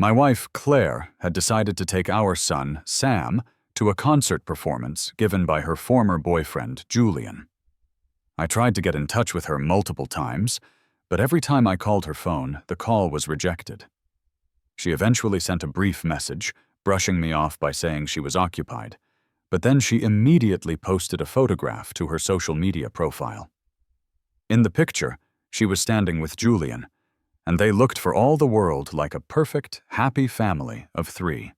My wife, Claire, had decided to take our son, Sam, to a concert performance given by her former boyfriend, Julian. I tried to get in touch with her multiple times, but every time I called her phone, the call was rejected. She eventually sent a brief message, brushing me off by saying she was occupied, but then she immediately posted a photograph to her social media profile. In the picture, she was standing with Julian, and they looked for all the world like a perfect, happy family of 3.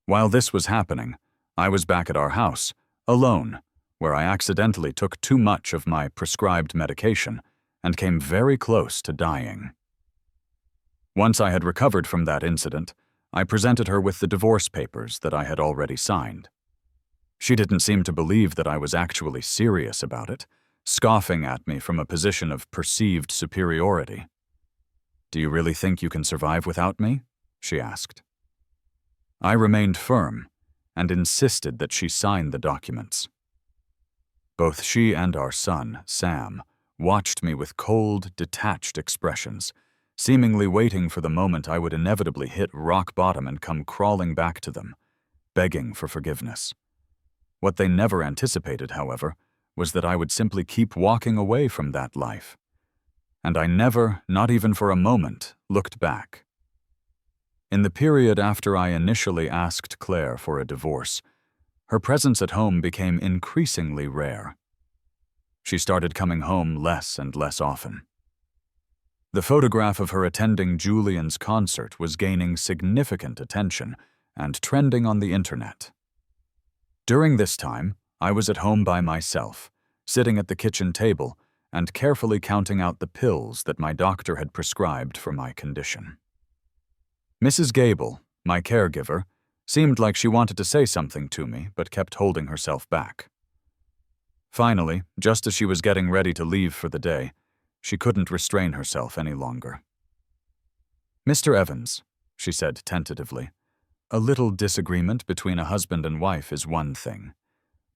While this was happening, I was back at our house, alone, where I accidentally took too much of my prescribed medication and came very close to dying. Once I had recovered from that incident, I presented her with the divorce papers that I had already signed. She didn't seem to believe that I was actually serious about it, scoffing at me from a position of perceived superiority. "Do you really think you can survive without me?" she asked. I remained firm and insisted that she sign the documents. Both she and our son, Sam, watched me with cold, detached expressions, seemingly waiting for the moment I would inevitably hit rock bottom and come crawling back to them, begging for forgiveness. What they never anticipated, however, was that I would simply keep walking away from that life. And I never, not even for a moment, looked back. In the period after I initially asked Claire for a divorce, her presence at home became increasingly rare. She started coming home less and less often. The photograph of her attending Julian's concert was gaining significant attention and trending on the internet. During this time, I was at home by myself, sitting at the kitchen table and carefully counting out the pills that my doctor had prescribed for my condition. Mrs. Gable, my caregiver, seemed like she wanted to say something to me but kept holding herself back. Finally, just as she was getting ready to leave for the day, she couldn't restrain herself any longer. "Mr. Evans," she said tentatively, "a little disagreement between a husband and wife is one thing,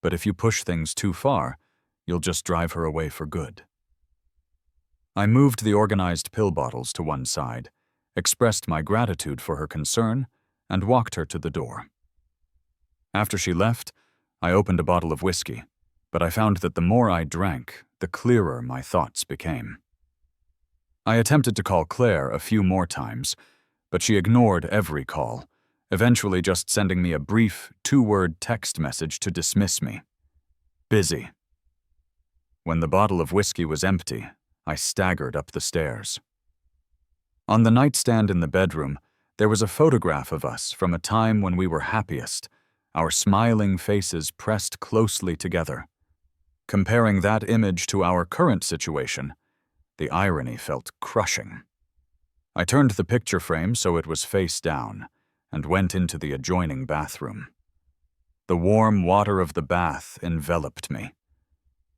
but if you push things too far, you'll just drive her away for good." I moved the organized pill bottles to one side, expressed my gratitude for her concern, and walked her to the door. After she left, I opened a bottle of whiskey, but I found that the more I drank, the clearer my thoughts became. I attempted to call Claire a few more times, but she ignored every call, eventually just sending me a brief, 2-word text message to dismiss me. "Busy." When the bottle of whiskey was empty, I staggered up the stairs. On the nightstand in the bedroom, there was a photograph of us from a time when we were happiest, our smiling faces pressed closely together. Comparing that image to our current situation, the irony felt crushing. I turned the picture frame so it was face down and went into the adjoining bathroom. The warm water of the bath enveloped me.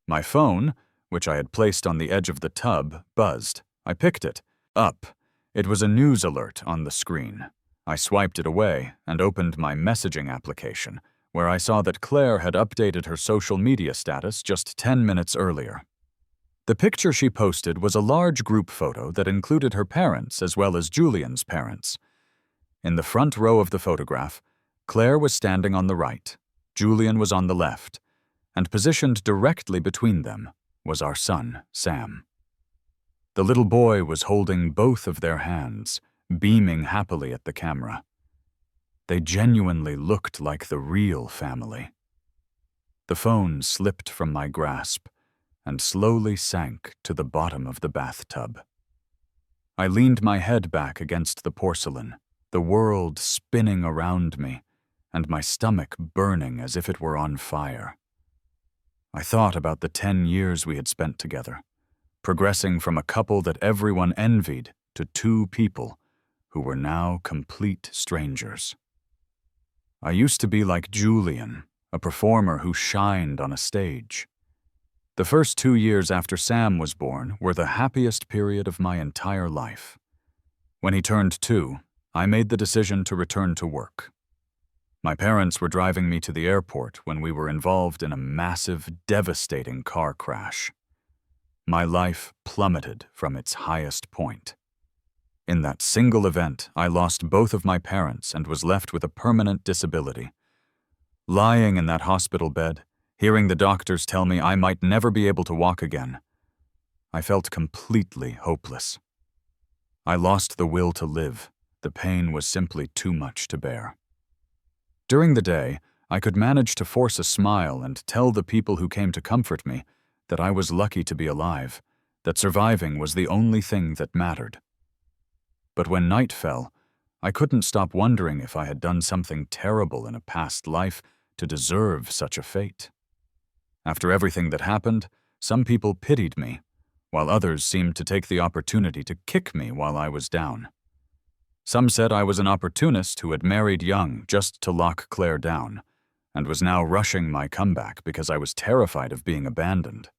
My phone, which I had placed on the edge of the tub, buzzed. I picked it up. It was a news alert on the screen. I swiped it away and opened my messaging application, where I saw that Claire had updated her social media status just 10 minutes earlier. The picture she posted was a large group photo that included her parents as well as Julian's parents. In the front row of the photograph, Claire was standing on the right, Julian was on the left, and positioned directly between them was our son, Sam. The little boy was holding both of their hands, beaming happily at the camera. They genuinely looked like the real family. The phone slipped from my grasp and slowly sank to the bottom of the bathtub. I leaned my head back against the porcelain, the world spinning around me, and my stomach burning as if it were on fire. I thought about the 10 years we had spent together, progressing from a couple that everyone envied to 2 people who were now complete strangers. I used to be like Julian, a performer who shined on a stage. The first 2 years after Sam was born were the happiest period of my entire life. When he turned 2, I made the decision to return to work. My parents were driving me to the airport when we were involved in a massive, devastating car crash. My life plummeted from its highest point. In that single event, I lost both of my parents and was left with a permanent disability. Lying in that hospital bed, hearing the doctors tell me I might never be able to walk again, I felt completely hopeless. I lost the will to live. The pain was simply too much to bear. During the day, I could manage to force a smile and tell the people who came to comfort me that I was lucky to be alive, that surviving was the only thing that mattered. But when night fell, I couldn't stop wondering if I had done something terrible in a past life to deserve such a fate. After everything that happened, some people pitied me, while others seemed to take the opportunity to kick me while I was down. Some said I was an opportunist who had married young just to lock Claire down, and was now rushing my comeback because I was terrified of being abandoned.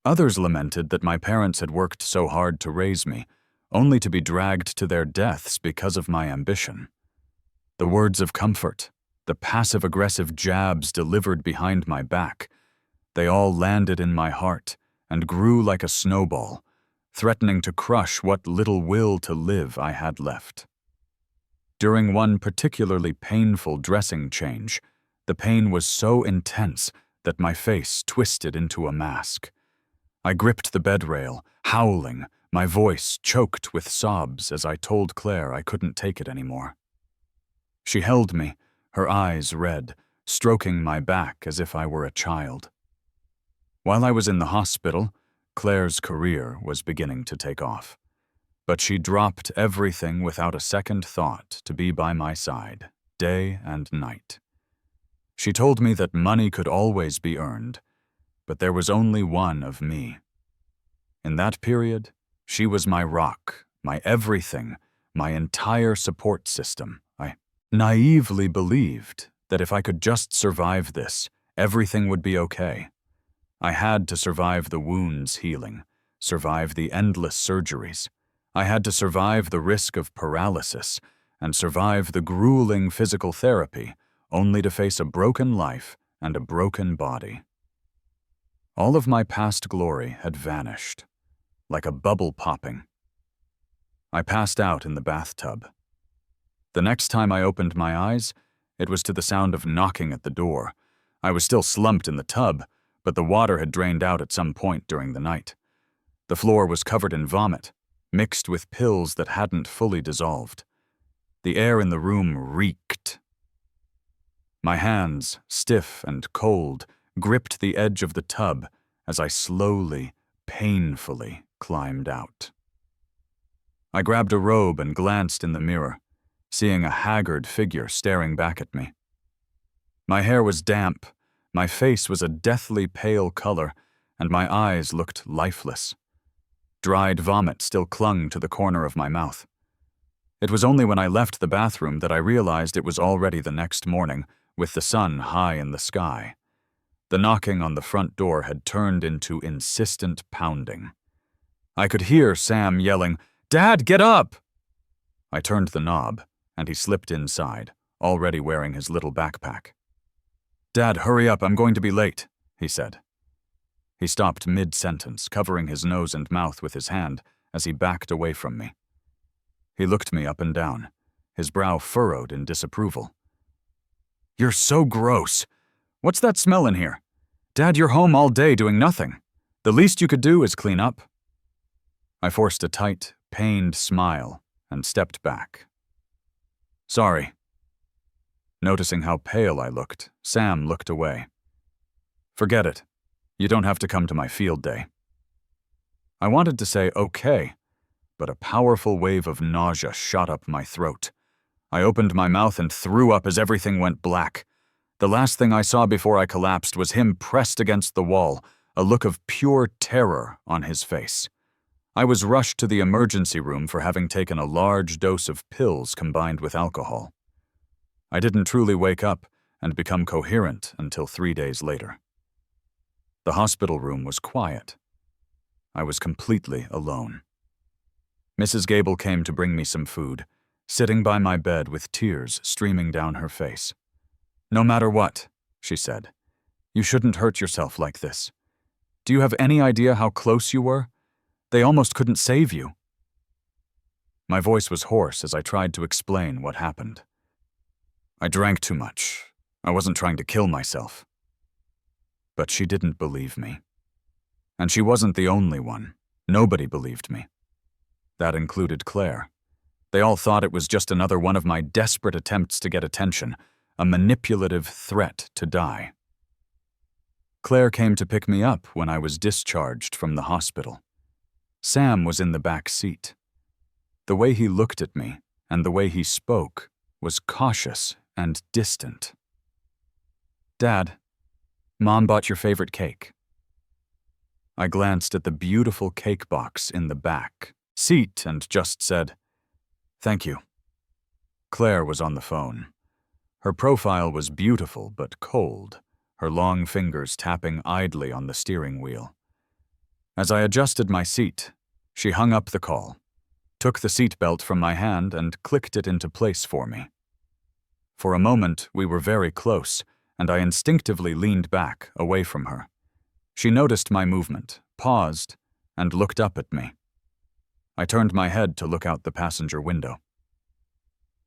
Others lamented that my parents had worked so hard to raise me, only to be dragged to their deaths because of my ambition. The words of comfort, the passive-aggressive jabs delivered behind my back, they all landed in my heart and grew like a snowball, threatening to crush what little will to live I had left. During one particularly painful dressing change, the pain was so intense that my face twisted into a mask. I gripped the bed rail, howling, my voice choked with sobs as I told Claire I couldn't take it anymore. She held me, her eyes red, stroking my back as if I were a child. While I was in the hospital, Claire's career was beginning to take off. But she dropped everything without a second thought to be by my side, day and night. She told me that money could always be earned, but there was only one of me. In that period, she was my rock, my everything, my entire support system. I naively believed that if I could just survive this, everything would be okay. I had to survive the wounds healing, survive the endless surgeries. I had to survive the risk of paralysis and survive the grueling physical therapy, only to face a broken life and a broken body. All of my past glory had vanished, like a bubble popping. I passed out in the bathtub. The next time I opened my eyes, it was to the sound of knocking at the door. I was still slumped in the tub, but the water had drained out at some point during the night. The floor was covered in vomit, mixed with pills that hadn't fully dissolved. The air in the room reeked. My hands, stiff and cold, gripped the edge of the tub as I slowly, painfully climbed out. I grabbed a robe and glanced in the mirror, seeing a haggard figure staring back at me. My hair was damp, my face was a deathly pale color, and my eyes looked lifeless. Dried vomit still clung to the corner of my mouth. It was only when I left the bathroom that I realized it was already the next morning, with the sun high in the sky. The knocking on the front door had turned into insistent pounding. I could hear Sam yelling, "Dad, get up!" I turned the knob, and he slipped inside, already wearing his little backpack. "Dad, hurry up, I'm going to be late," he said. He stopped mid-sentence, covering his nose and mouth with his hand as he backed away from me. He looked me up and down, his brow furrowed in disapproval. "You're so gross. What's that smell in here? Dad, you're home all day doing nothing. The least you could do is clean up." I forced a tight, pained smile and stepped back. "Sorry." Noticing how pale I looked, Sam looked away. "Forget it. You don't have to come to my field day." I wanted to say okay, but a powerful wave of nausea shot up my throat. I opened my mouth and threw up as everything went black. The last thing I saw before I collapsed was him pressed against the wall, a look of pure terror on his face. I was rushed to the emergency room for having taken a large dose of pills combined with alcohol. I didn't truly wake up and become coherent until 3 days later. The hospital room was quiet. I was completely alone. Mrs. Gable came to bring me some food, sitting by my bed with tears streaming down her face. "No matter what," she said, "you shouldn't hurt yourself like this. Do you have any idea how close you were? They almost couldn't save you." My voice was hoarse as I tried to explain what happened. I drank too much. I wasn't trying to kill myself. But she didn't believe me. And she wasn't the only one. Nobody believed me. That included Claire. They all thought it was just another one of my desperate attempts to get attention, a manipulative threat to die. Claire came to pick me up when I was discharged from the hospital. Sam was in the back seat. The way he looked at me and the way he spoke was cautious and distant. "Dad, Mom bought your favorite cake." I glanced at the beautiful cake box in the back seat and just said, "Thank you." Claire was on the phone. Her profile was beautiful but cold, her long fingers tapping idly on the steering wheel. As I adjusted my seat, she hung up the call, took the seatbelt from my hand and clicked it into place for me. For a moment, we were very close, and I instinctively leaned back, away from her. She noticed my movement, paused, and looked up at me. I turned my head to look out the passenger window.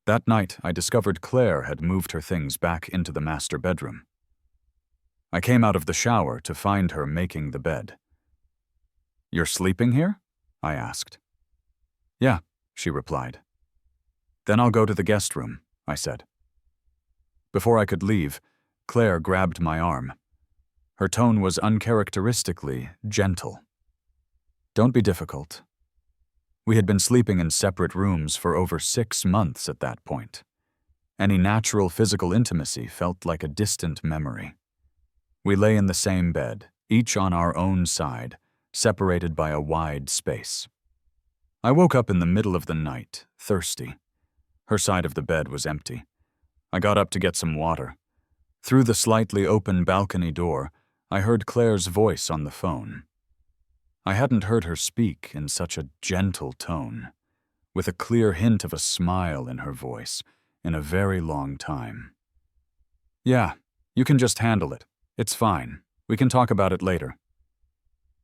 That night, I discovered Claire had moved her things back into the master bedroom. I came out of the shower to find her making the bed. "You're sleeping here?" I asked. "Yeah," she replied. "Then I'll go to the guest room," I said. Before I could leave, Claire grabbed my arm. Her tone was uncharacteristically gentle. "Don't be difficult." We had been sleeping in separate rooms for over 6 months at that point. Any natural physical intimacy felt like a distant memory. We lay in the same bed, each on our own side, separated by a wide space. I woke up in the middle of the night, thirsty. Her side of the bed was empty. I got up to get some water. Through the slightly open balcony door, I heard Claire's voice on the phone. I hadn't heard her speak in such a gentle tone, with a clear hint of a smile in her voice, in a very long time. "Yeah, you can just handle it. It's fine. We can talk about it later."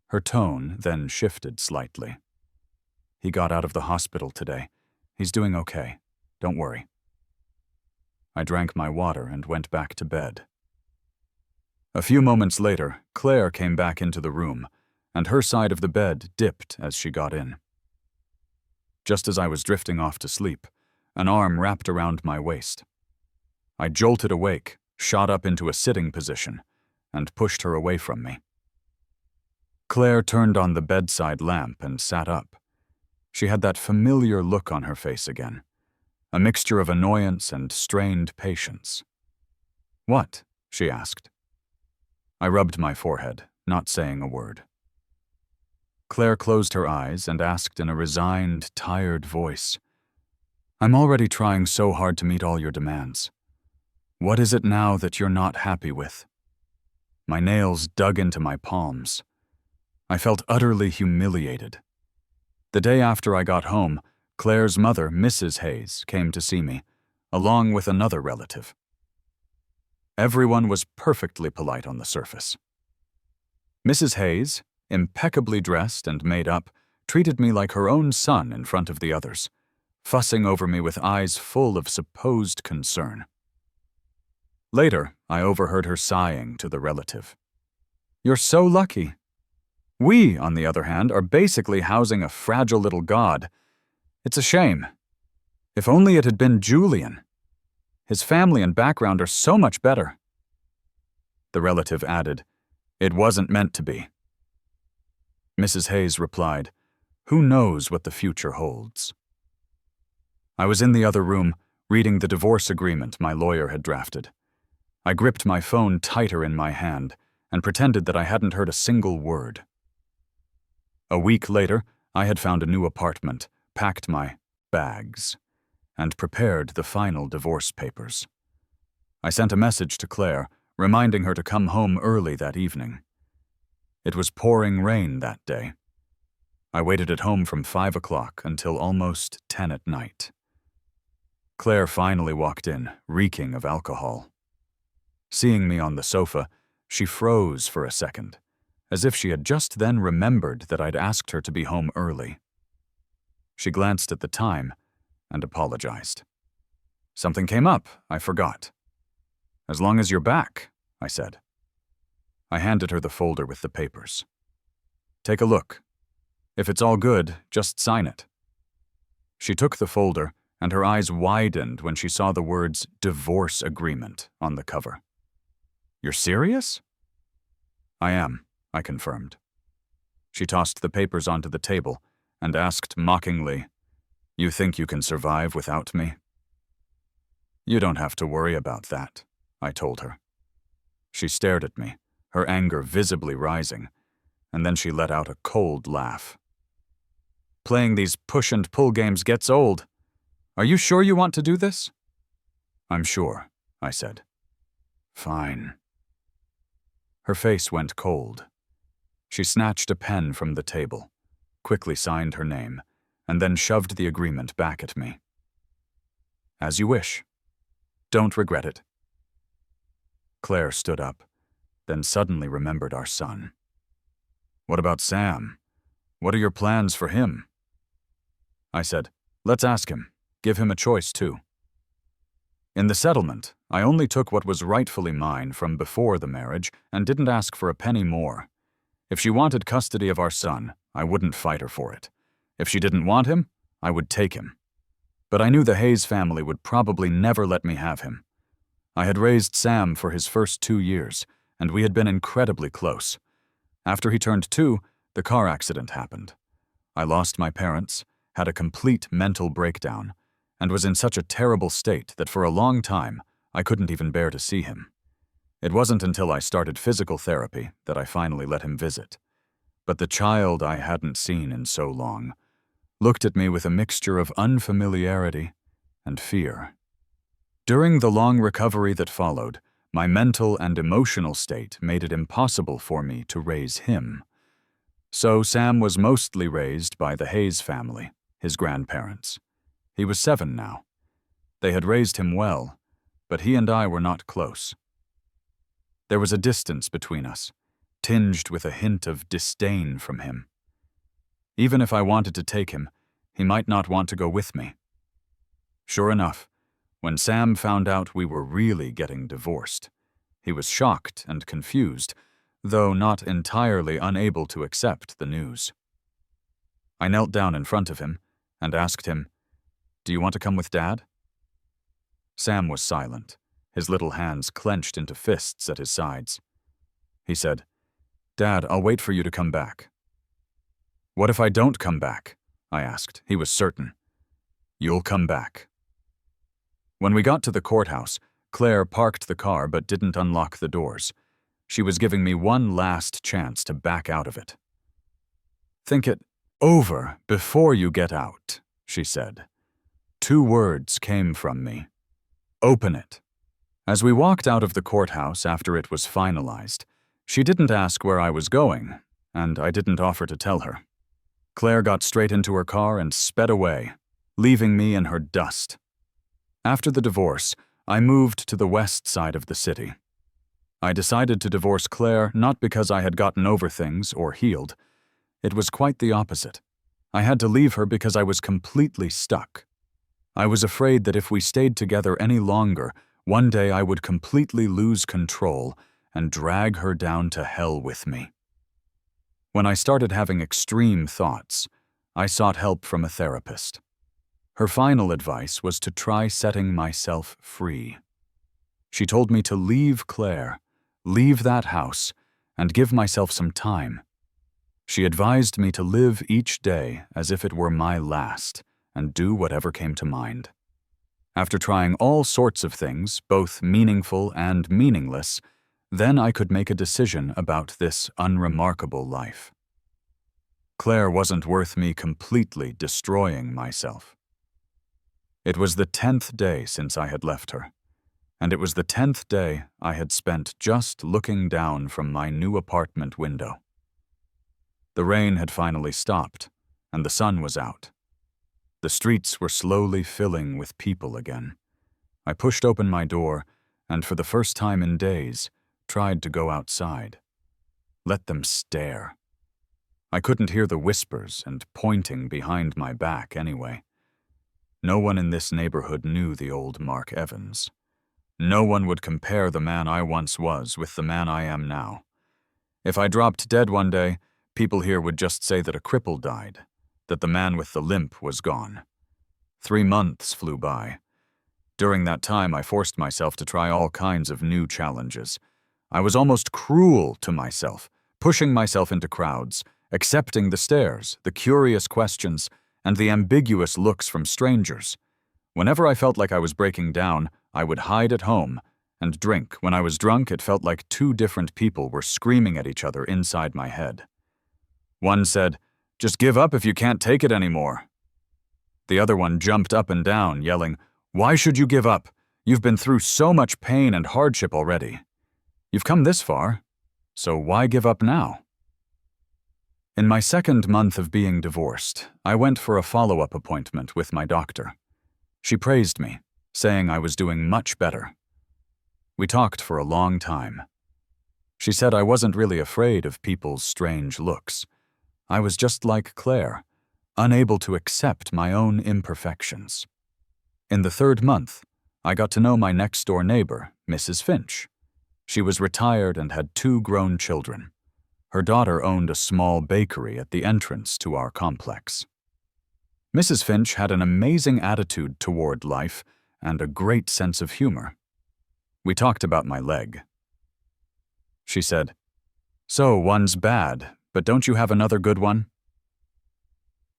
Her tone then shifted slightly. "He got out of the hospital today. He's doing okay. Don't worry." I drank my water and went back to bed. A few moments later, Claire came back into the room, and her side of the bed dipped as she got in. Just as I was drifting off to sleep, an arm wrapped around my waist. I jolted awake, shot up into a sitting position, and pushed her away from me. Claire turned on the bedside lamp and sat up. She had that familiar look on her face again, a mixture of annoyance and strained patience. "What?" she asked. I rubbed my forehead, not saying a word. Claire closed her eyes and asked in a resigned, tired voice, "I'm already trying so hard to meet all your demands. What is it now that you're not happy with?" My nails dug into my palms. I felt utterly humiliated. The day after I got home, Claire's mother, Mrs. Hayes, came to see me, along with another relative. Everyone was perfectly polite on the surface. Mrs. Hayes, impeccably dressed and made up, treated me like her own son in front of the others, fussing over me with eyes full of supposed concern. Later, I overheard her sighing to the relative. "You're so lucky. We, on the other hand, are basically housing a fragile little god. It's a shame. If only it had been Julian. His family and background are so much better." The relative added, "It wasn't meant to be." Mrs. Hayes replied, "Who knows what the future holds?" I was in the other room, reading the divorce agreement my lawyer had drafted. I gripped my phone tighter in my hand and pretended that I hadn't heard a single word. A week later, I had found a new apartment, packed my bags, and prepared the final divorce papers. I sent a message to Claire, reminding her to come home early that evening. It was pouring rain that day. I waited at home from 5 o'clock until almost 10 at night. Claire finally walked in, reeking of alcohol. Seeing me on the sofa, she froze for a second, as if she had just then remembered that I'd asked her to be home early. She glanced at the time and apologized. Something came up, I forgot. As long as you're back, I said. I handed her the folder with the papers. Take a look. If it's all good, just sign it. She took the folder, and her eyes widened when she saw the words divorce agreement on the cover. You're serious? I am, I confirmed. She tossed the papers onto the table and asked mockingly, You think you can survive without me? You don't have to worry about that, I told her. She stared at me, her anger visibly rising, and then she let out a cold laugh. Playing these push and pull games gets old. Are you sure you want to do this? I'm sure, I said. Fine. Her face went cold. She snatched a pen from the table, quickly signed her name, and then shoved the agreement back at me. As you wish. Don't regret it. Claire stood up, then suddenly remembered our son. What about Sam? What are your plans for him? I said, let's ask him. Give him a choice, too. In the settlement, I only took what was rightfully mine from before the marriage and didn't ask for a penny more. If she wanted custody of our son, I wouldn't fight her for it. If she didn't want him, I would take him. But I knew the Hayes family would probably never let me have him. I had raised Sam for his first 2 years, and we had been incredibly close. After he turned 2, the car accident happened. I lost my parents, had a complete mental breakdown, and was in such a terrible state that for a long time I couldn't even bear to see him. It wasn't until I started physical therapy that I finally let him visit. But the child I hadn't seen in so long looked at me with a mixture of unfamiliarity and fear. During the long recovery that followed, my mental and emotional state made it impossible for me to raise him. So Sam was mostly raised by the Hayes family, his grandparents. He was 7 now. They had raised him well, but he and I were not close. There was a distance between us, tinged with a hint of disdain from him. Even if I wanted to take him, he might not want to go with me. Sure enough, when Sam found out we were really getting divorced, he was shocked and confused, though not entirely unable to accept the news. I knelt down in front of him and asked him, Do you want to come with Dad? Sam was silent, his little hands clenched into fists at his sides. He said, Dad, I'll wait for you to come back. What if I don't come back? I asked. He was certain. You'll come back. When we got to the courthouse, Claire parked the car but didn't unlock the doors. She was giving me one last chance to back out of it. Think it over before you get out, she said. 2 words came from me. Open it. As we walked out of the courthouse after it was finalized, she didn't ask where I was going, and I didn't offer to tell her. Claire got straight into her car and sped away, leaving me in her dust. After the divorce, I moved to the west side of the city. I decided to divorce Claire not because I had gotten over things or healed. It was quite the opposite. I had to leave her because I was completely stuck. I was afraid that if we stayed together any longer, one day I would completely lose control and drag her down to hell with me. When I started having extreme thoughts, I sought help from a therapist. Her final advice was to try setting myself free. She told me to leave Claire, leave that house, and give myself some time. She advised me to live each day as if it were my last, and do whatever came to mind. After trying all sorts of things, both meaningful and meaningless, then I could make a decision about this unremarkable life. Claire wasn't worth me completely destroying myself. It was the 10th day since I had left her, and it was the 10th day I had spent just looking down from my new apartment window. The rain had finally stopped, and the sun was out. The streets were slowly filling with people again. I pushed open my door, and for the first time in days, tried to go outside. Let them stare. I couldn't hear the whispers and pointing behind my back anyway. No one in this neighborhood knew the old Mark Evans. No one would compare the man I once was with the man I am now. If I dropped dead one day, people here would just say that a cripple died, that the man with the limp was gone. 3 months flew by. During that time, I forced myself to try all kinds of new challenges. I was almost cruel to myself, pushing myself into crowds, accepting the stares, the curious questions, and the ambiguous looks from strangers. Whenever I felt like I was breaking down, I would hide at home and drink. When I was drunk, it felt like 2 different people were screaming at each other inside my head. One said, "Just give up if you can't take it anymore." The other one jumped up and down, yelling, "Why should you give up? You've been through so much pain and hardship already. You've come this far, so why give up now?" In my 2nd month of being divorced, I went for a follow-up appointment with my doctor. She praised me, saying I was doing much better. We talked for a long time. She said I wasn't really afraid of people's strange looks. I was just like Claire, unable to accept my own imperfections. In the 3rd month, I got to know my next-door neighbor, Mrs. Finch. She was retired and had 2 grown children. Her daughter owned a small bakery at the entrance to our complex. Mrs. Finch had an amazing attitude toward life and a great sense of humor. We talked about my leg. She said, "So, one's bad, but don't you have another good one?"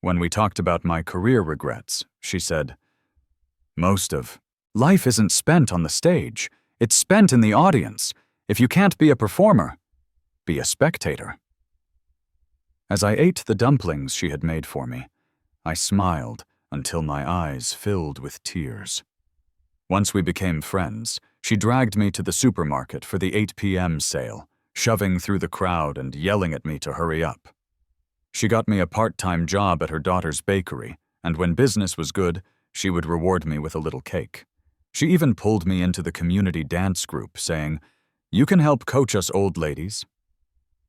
When we talked about my career regrets, she said, "Life isn't spent on the stage. It's spent in the audience. If you can't be a performer, be a spectator." As I ate the dumplings she had made for me, I smiled until my eyes filled with tears. Once we became friends, she dragged me to the supermarket for the 8 p.m. sale, shoving through the crowd and yelling at me to hurry up. She got me a part-time job at her daughter's bakery, and when business was good, she would reward me with a little cake. She even pulled me into the community dance group, saying, "You can help coach us old ladies."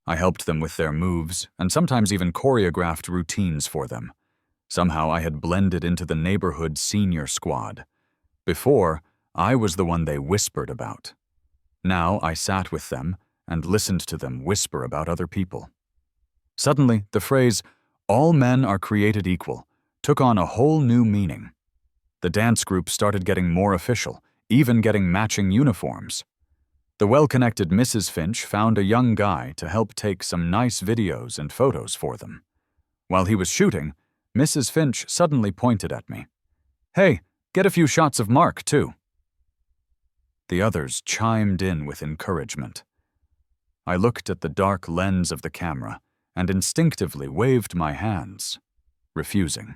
I helped them with their moves, and sometimes even choreographed routines for them. Somehow I had blended into the neighborhood senior squad. Before, I was the one they whispered about. Now I sat with them and listened to them whisper about other people. Suddenly, the phrase, "all men are created equal," took on a whole new meaning. The dance group started getting more official, even getting matching uniforms. The well-connected Mrs. Finch found a young guy to help take some nice videos and photos for them. While he was shooting, Mrs. Finch suddenly pointed at me. "Hey, get a few shots of Mark, too." The others chimed in with encouragement. I looked at the dark lens of the camera and instinctively waved my hands, refusing.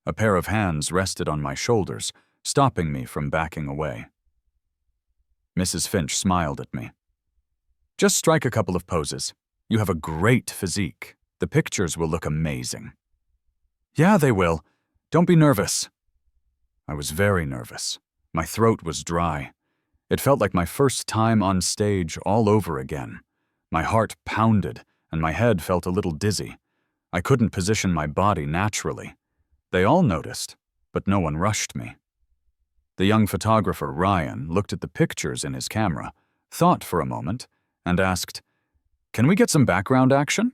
A pair of hands rested on my shoulders, stopping me from backing away. Mrs. Finch smiled at me. "Just strike a couple of poses. You have a great physique. The pictures will look amazing." "Yeah, they will. Don't be nervous." I was very nervous. My throat was dry. It felt like my first time on stage all over again. My heart pounded, and my head felt a little dizzy. I couldn't position my body naturally. They all noticed, but no one rushed me. The young photographer, Ryan, looked at the pictures in his camera, thought for a moment, and asked, "Can we get some background action?"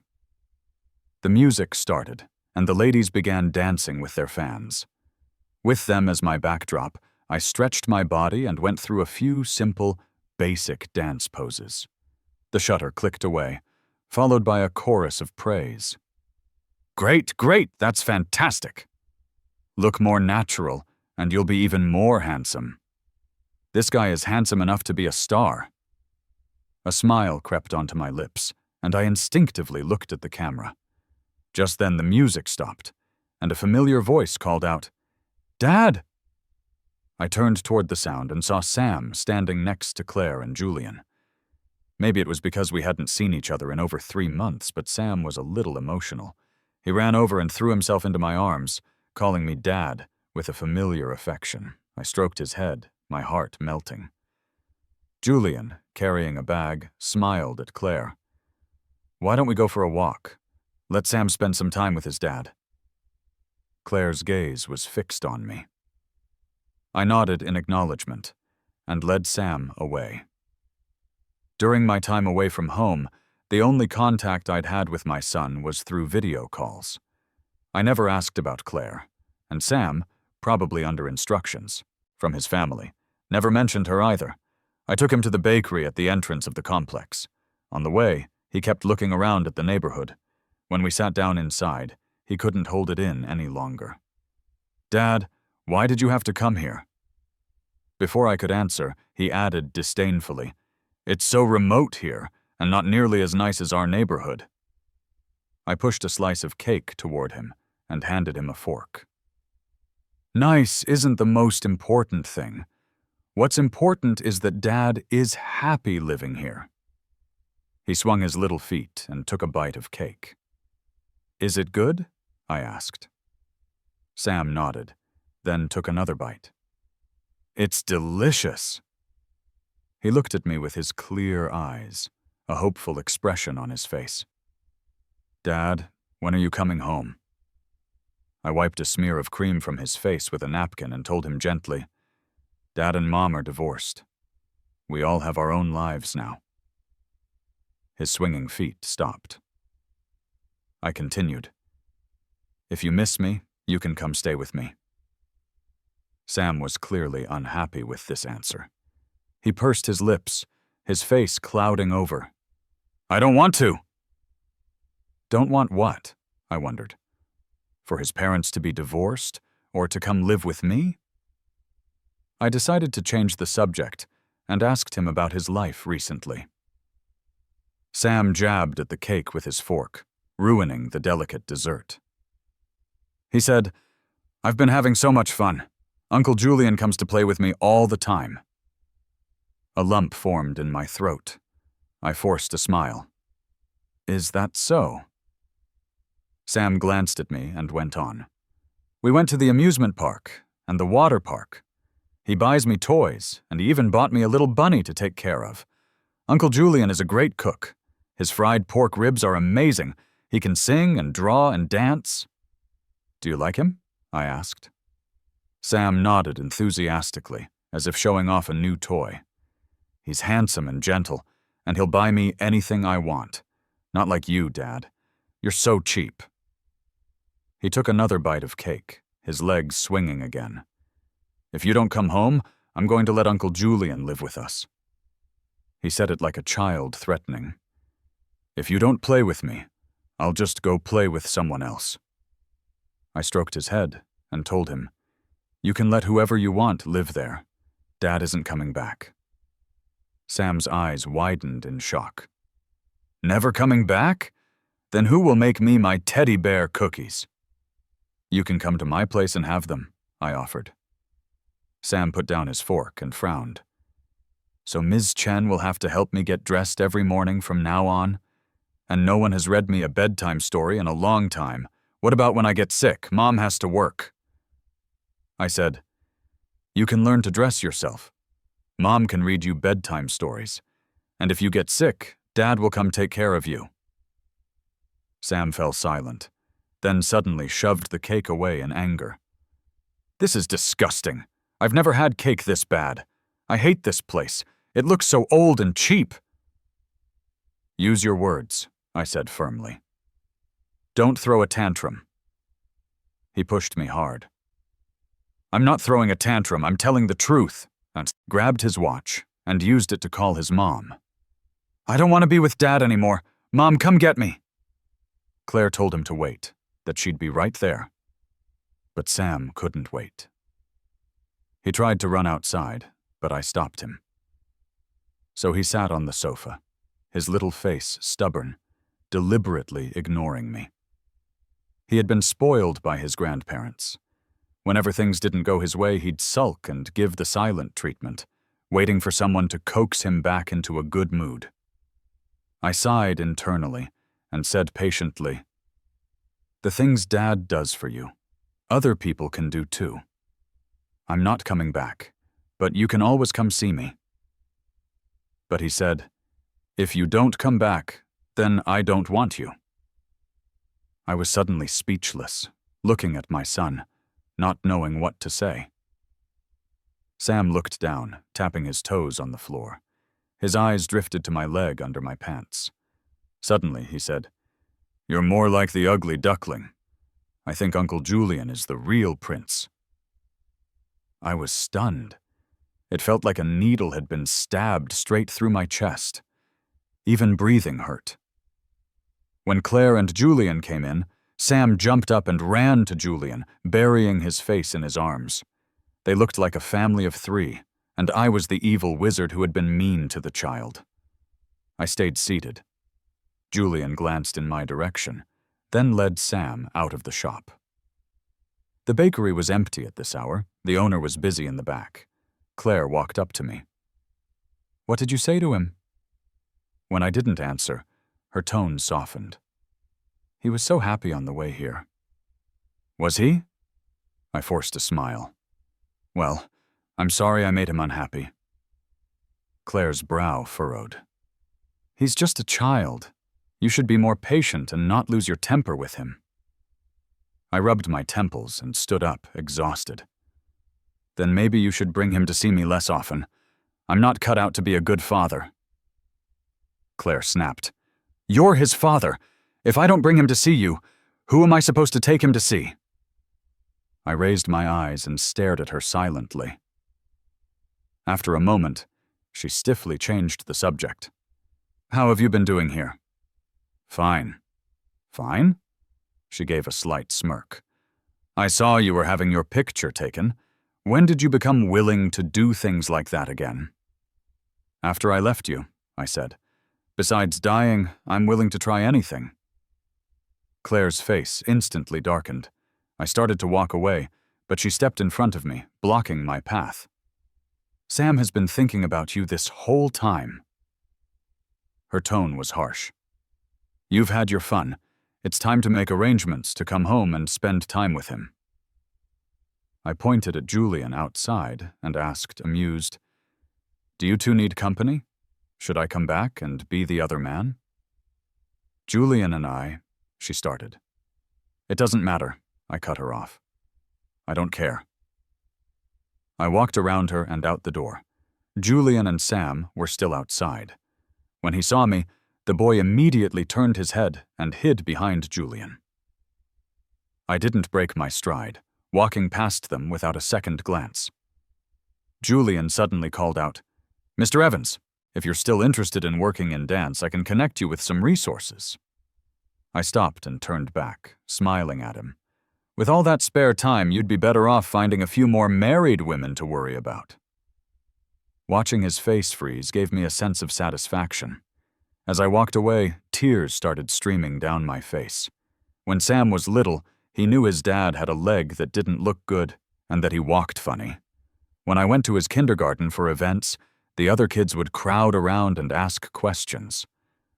The music started, and the ladies began dancing with their fans. With them as my backdrop, I stretched my body and went through a few simple, basic dance poses. The shutter clicked away, followed by a chorus of praise. "Great, great, that's fantastic. Look more natural, and you'll be even more handsome. This guy is handsome enough to be a star." A smile crept onto my lips, and I instinctively looked at the camera. Just then the music stopped, and a familiar voice called out, "Dad!" I turned toward the sound and saw Sam standing next to Claire and Julian. Maybe it was because we hadn't seen each other in over 3 months, but Sam was a little emotional. He ran over and threw himself into my arms, calling me Dad with a familiar affection. I stroked his head, my heart melting. Julian, carrying a bag, smiled at Claire. "Why don't we go for a walk? Let Sam spend some time with his dad. Claire's gaze was fixed on me. I nodded in acknowledgement and led Sam away. During my time away from home, the only contact I'd had with my son was through video calls. I never asked about Claire, and Sam, probably under instructions from his family, never mentioned her either. I took him to the bakery at the entrance of the complex. On the way, he kept looking around at the neighborhood. When we sat down inside, he couldn't hold it in any longer. "Dad, why did you have to come here?" Before I could answer, he added disdainfully, "It's so remote here, and not nearly as nice as our neighborhood." I pushed a slice of cake toward him and handed him a fork. "Nice isn't the most important thing. What's important is that Dad is happy living here." He swung his little feet and took a bite of cake. "Is it good?" I asked. Sam nodded, then took another bite. "It's delicious." He looked at me with his clear eyes, a hopeful expression on his face. "Dad, when are you coming home?" I wiped a smear of cream from his face with a napkin and told him gently, "Dad and Mom are divorced. We all have our own lives now." His swinging feet stopped. I continued, "If you miss me, you can come stay with me." Sam was clearly unhappy with this answer. He pursed his lips, his face clouding over. "I don't want to." "Don't want what?" I wondered. For his parents to be divorced, or to come live with me? I decided to change the subject and asked him about his life recently. Sam jabbed at the cake with his fork, ruining the delicate dessert. He said, "I've been having so much fun. Uncle Julian comes to play with me all the time." A lump formed in my throat. I forced a smile. "Is that so?" Sam glanced at me and went on. "We went to the amusement park and the water park. He buys me toys, and he even bought me a little bunny to take care of. Uncle Julian is a great cook. His fried pork ribs are amazing. He can sing and draw and dance." "Do you like him?" I asked. Sam nodded enthusiastically, as if showing off a new toy. "He's handsome and gentle, and he'll buy me anything I want. Not like you, Dad. You're so cheap." He took another bite of cake, his legs swinging again. "If you don't come home, I'm going to let Uncle Julian live with us." He said it like a child threatening. "If you don't play with me, I'll just go play with someone else." I stroked his head and told him, "You can let whoever you want live there. Dad isn't coming back." Sam's eyes widened in shock. "Never coming back? Then who will make me my teddy bear cookies?" "You can come to my place and have them," I offered. Sam put down his fork and frowned. "So Ms. Chen will have to help me get dressed every morning from now on? And no one has read me a bedtime story in a long time. What about when I get sick? Mom has to work." I said, "You can learn to dress yourself. Mom can read you bedtime stories. And if you get sick, Dad will come take care of you." Sam fell silent, then suddenly shoved the cake away in anger. "This is disgusting. I've never had cake this bad. I hate this place. It looks so old and cheap." "Use your words," I said firmly. "Don't throw a tantrum." He pushed me hard. "I'm not throwing a tantrum, I'm telling the truth," and grabbed his watch and used it to call his mom. "I don't want to be with Dad anymore. Mom, come get me." Claire told him to wait, that she'd be right there. But Sam couldn't wait. He tried to run outside, but I stopped him. So he sat on the sofa, his little face stubborn, deliberately ignoring me. He had been spoiled by his grandparents. Whenever things didn't go his way, he'd sulk and give the silent treatment, waiting for someone to coax him back into a good mood. I sighed internally and said patiently, "The things Dad does for you, other people can do too. I'm not coming back, but you can always come see me." But he said, "If you don't come back, then I don't want you." I was suddenly speechless, looking at my son, not knowing what to say. Sam looked down, tapping his toes on the floor. His eyes drifted to my leg under my pants. Suddenly, he said, "You're more like the ugly duckling. I think Uncle Julian is the real prince." I was stunned. It felt like a needle had been stabbed straight through my chest. Even breathing hurt. When Claire and Julian came in, Sam jumped up and ran to Julian, burying his face in his arms. They looked like a family of 3, and I was the evil wizard who had been mean to the child. I stayed seated. Julian glanced in my direction, then led Sam out of the shop. The bakery was empty at this hour. The owner was busy in the back. Claire walked up to me. "What did you say to him?" When I didn't answer, her tone softened. "He was so happy on the way here." "Was he?" I forced a smile. "Well, I'm sorry I made him unhappy." Claire's brow furrowed. "He's just a child. You should be more patient and not lose your temper with him." I rubbed my temples and stood up, exhausted. "Then maybe you should bring him to see me less often. I'm not cut out to be a good father." Claire snapped. "You're his father. If I don't bring him to see you, who am I supposed to take him to see?" I raised my eyes and stared at her silently. After a moment, she stiffly changed the subject. "How have you been doing here?" "Fine." "Fine?" She gave a slight smirk. "I saw you were having your picture taken. When did you become willing to do things like that again?" "After I left you," I said. "Besides dying, I'm willing to try anything." Claire's face instantly darkened. I started to walk away, but she stepped in front of me, blocking my path. "Sam has been thinking about you this whole time." Her tone was harsh. "You've had your fun. It's time to make arrangements to come home and spend time with him." I pointed at Julian outside and asked, amused, "Do you two need company? Should I come back and be the other man?" "Julian and I," she started. "It doesn't matter," I cut her off. "I don't care." I walked around her and out the door. Julian and Sam were still outside. When he saw me, the boy immediately turned his head and hid behind Julian. I didn't break my stride, walking past them without a second glance. Julian suddenly called out, "Mr. Evans, if you're still interested in working in dance, I can connect you with some resources." I stopped and turned back, smiling at him. "With all that spare time, you'd be better off finding a few more married women to worry about." Watching his face freeze gave me a sense of satisfaction. As I walked away, tears started streaming down my face. When Sam was little, he knew his dad had a leg that didn't look good and that he walked funny. When I went to his kindergarten for events, the other kids would crowd around and ask questions.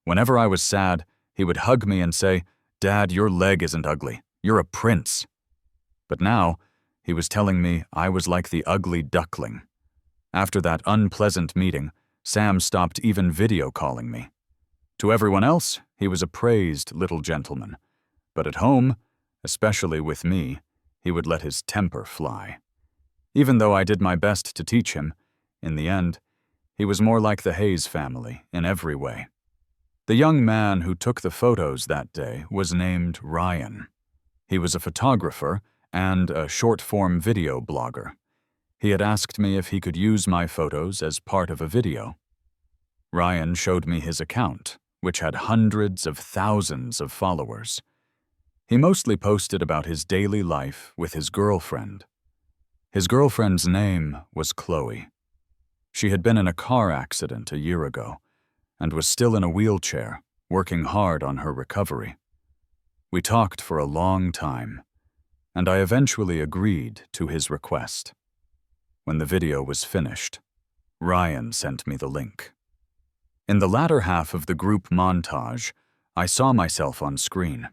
Whenever I was sad, he would hug me and say, "Dad, your leg isn't ugly. You're a prince." But now, he was telling me I was like the ugly duckling. After that unpleasant meeting, Sam stopped even video calling me. To everyone else, he was a praised little gentleman. But at home, especially with me, he would let his temper fly. Even though I did my best to teach him, in the end, he was more like the Hayes family in every way. The young man who took the photos that day was named Ryan. He was a photographer and a short-form video blogger. He had asked me if he could use my photos as part of a video. Ryan showed me his account, which had hundreds of thousands of followers. He mostly posted about his daily life with his girlfriend. His girlfriend's name was Chloe. She had been in a car accident a year ago and was still in a wheelchair, working hard on her recovery. We talked for a long time, and I eventually agreed to his request. When the video was finished, Ryan sent me the link. In the latter half of the group montage, I saw myself on screen.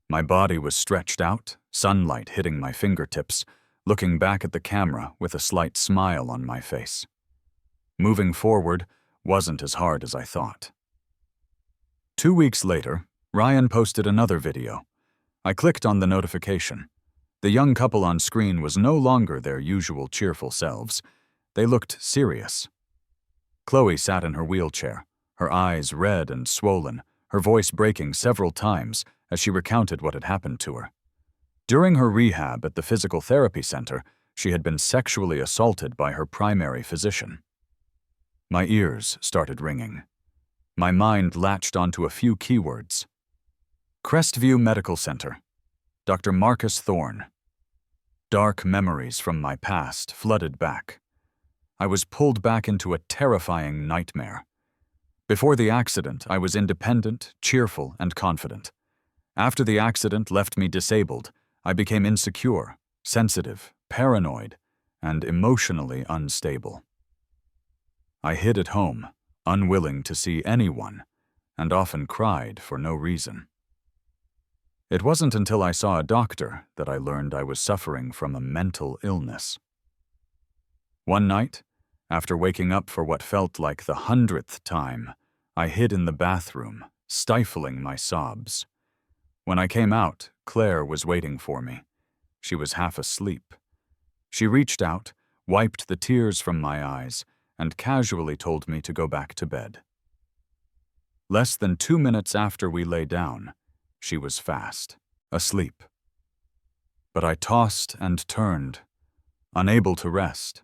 My body was stretched out, sunlight hitting my fingertips, looking back at the camera with a slight smile on my face. Moving forward wasn't as hard as I thought. 2 weeks later, Ryan posted another video. I clicked on the notification. The young couple on screen was no longer their usual cheerful selves. They looked serious. Chloe sat in her wheelchair, her eyes red and swollen, her voice breaking several times as she recounted what had happened to her. During her rehab at the physical therapy center, she had been sexually assaulted by her primary physician. My ears started ringing. My mind latched onto a few keywords. Crestview Medical Center. Dr. Marcus Thorne. Dark memories from my past flooded back. I was pulled back into a terrifying nightmare. Before the accident, I was independent, cheerful, and confident. After the accident left me disabled, I became insecure, sensitive, paranoid, and emotionally unstable. I hid at home, unwilling to see anyone, and often cried for no reason. It wasn't until I saw a doctor that I learned I was suffering from a mental illness. One night, after waking up for what felt like the 100th time, I hid in the bathroom, stifling my sobs. When I came out, Claire was waiting for me. She was half asleep. She reached out, wiped the tears from my eyes, and casually told me to go back to bed. Less than 2 minutes after we lay down, she was fast, asleep. But I tossed and turned, unable to rest.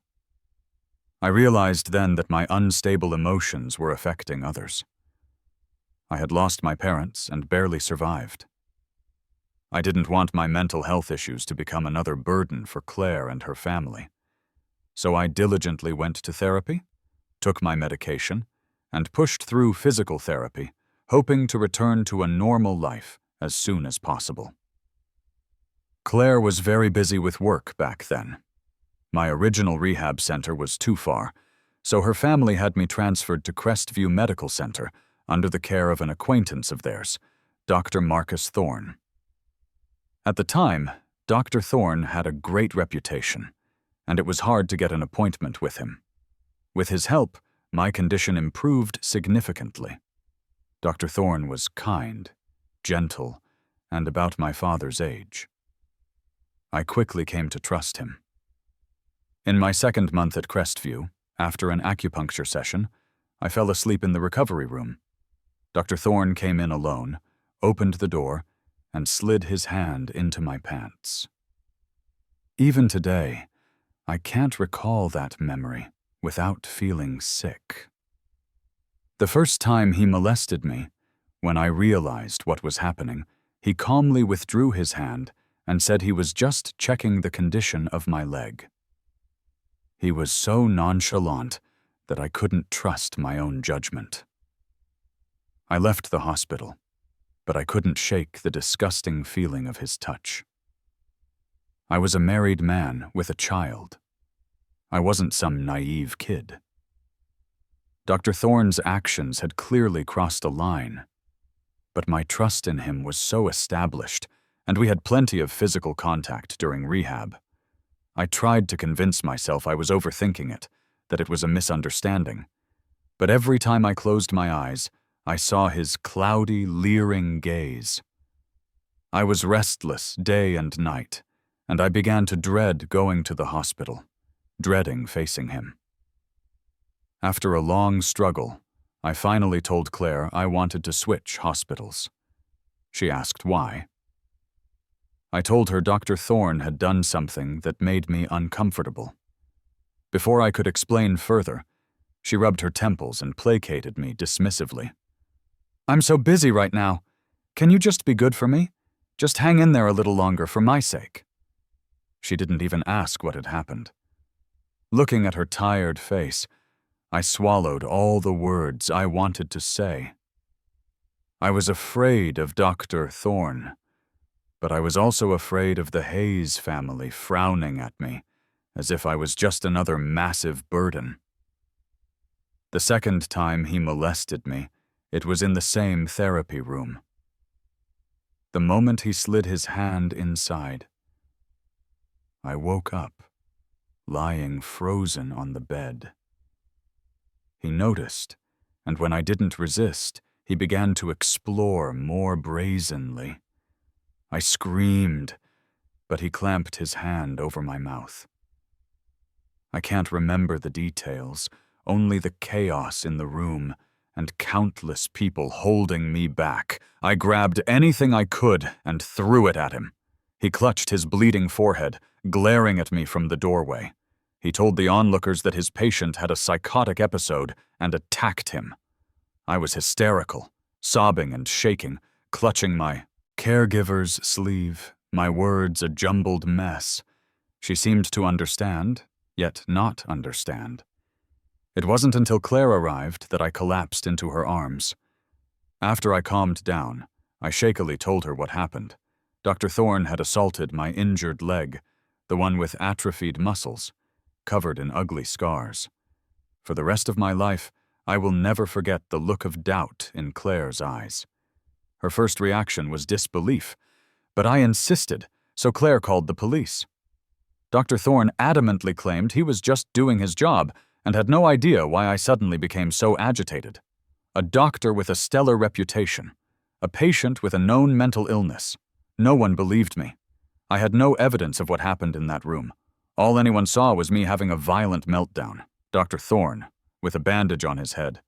I realized then that my unstable emotions were affecting others. I had lost my parents and barely survived. I didn't want my mental health issues to become another burden for Claire and her family. So I diligently went to therapy, took my medication, and pushed through physical therapy, hoping to return to a normal life as soon as possible. Claire was very busy with work back then. My original rehab center was too far, so her family had me transferred to Crestview Medical Center under the care of an acquaintance of theirs, Dr. Marcus Thorne. At the time, Dr. Thorne had a great reputation, and it was hard to get an appointment with him. With his help, my condition improved significantly. Dr. Thorne was kind, gentle, and about my father's age. I quickly came to trust him. In my second month at Crestview, after an acupuncture session, I fell asleep in the recovery room. Dr. Thorne came in alone, opened the door, and slid his hand into my pants. Even today, I can't recall that memory without feeling sick. The first time he molested me, when I realized what was happening, he calmly withdrew his hand and said he was just checking the condition of my leg. He was so nonchalant that I couldn't trust my own judgment. I left the hospital, but I couldn't shake the disgusting feeling of his touch. I was a married man with a child. I wasn't some naive kid. Dr. Thorne's actions had clearly crossed a line, but my trust in him was so established, and we had plenty of physical contact during rehab. I tried to convince myself I was overthinking it, that it was a misunderstanding. But every time I closed my eyes, I saw his cloudy, leering gaze. I was restless day and night, and I began to dread going to the hospital, dreading facing him. After a long struggle, I finally told Claire I wanted to switch hospitals. She asked why. I told her Dr. Thorne had done something that made me uncomfortable. Before I could explain further, she rubbed her temples and placated me dismissively. "I'm so busy right now. Can you just be good for me? Just hang in there a little longer for my sake." She didn't even ask what had happened. Looking at her tired face, I swallowed all the words I wanted to say. I was afraid of Dr. Thorne, but I was also afraid of the Hayes family frowning at me, as if I was just another massive burden. The second time he molested me, it was in the same therapy room. The moment he slid his hand inside, I woke up, lying frozen on the bed. He noticed, and when I didn't resist, he began to explore more brazenly. I screamed, but he clamped his hand over my mouth. I can't remember the details, only the chaos in the room and countless people holding me back. I grabbed anything I could and threw it at him. He clutched his bleeding forehead, glaring at me from the doorway. He told the onlookers that his patient had a psychotic episode and attacked him. I was hysterical, sobbing and shaking, clutching my caregiver's sleeve, my words a jumbled mess. She seemed to understand, yet not understand. It wasn't until Claire arrived that I collapsed into her arms. After I calmed down, I shakily told her what happened. Dr. Thorne had assaulted my injured leg, the one with atrophied muscles, covered in ugly scars. For the rest of my life, I will never forget the look of doubt in Claire's eyes. Her first reaction was disbelief, but I insisted, so Claire called the police. Dr. Thorne adamantly claimed he was just doing his job and had no idea why I suddenly became so agitated. A doctor with a stellar reputation, a patient with a known mental illness. No one believed me. I had no evidence of what happened in that room. All anyone saw was me having a violent meltdown. Dr. Thorne, with a bandage on his head,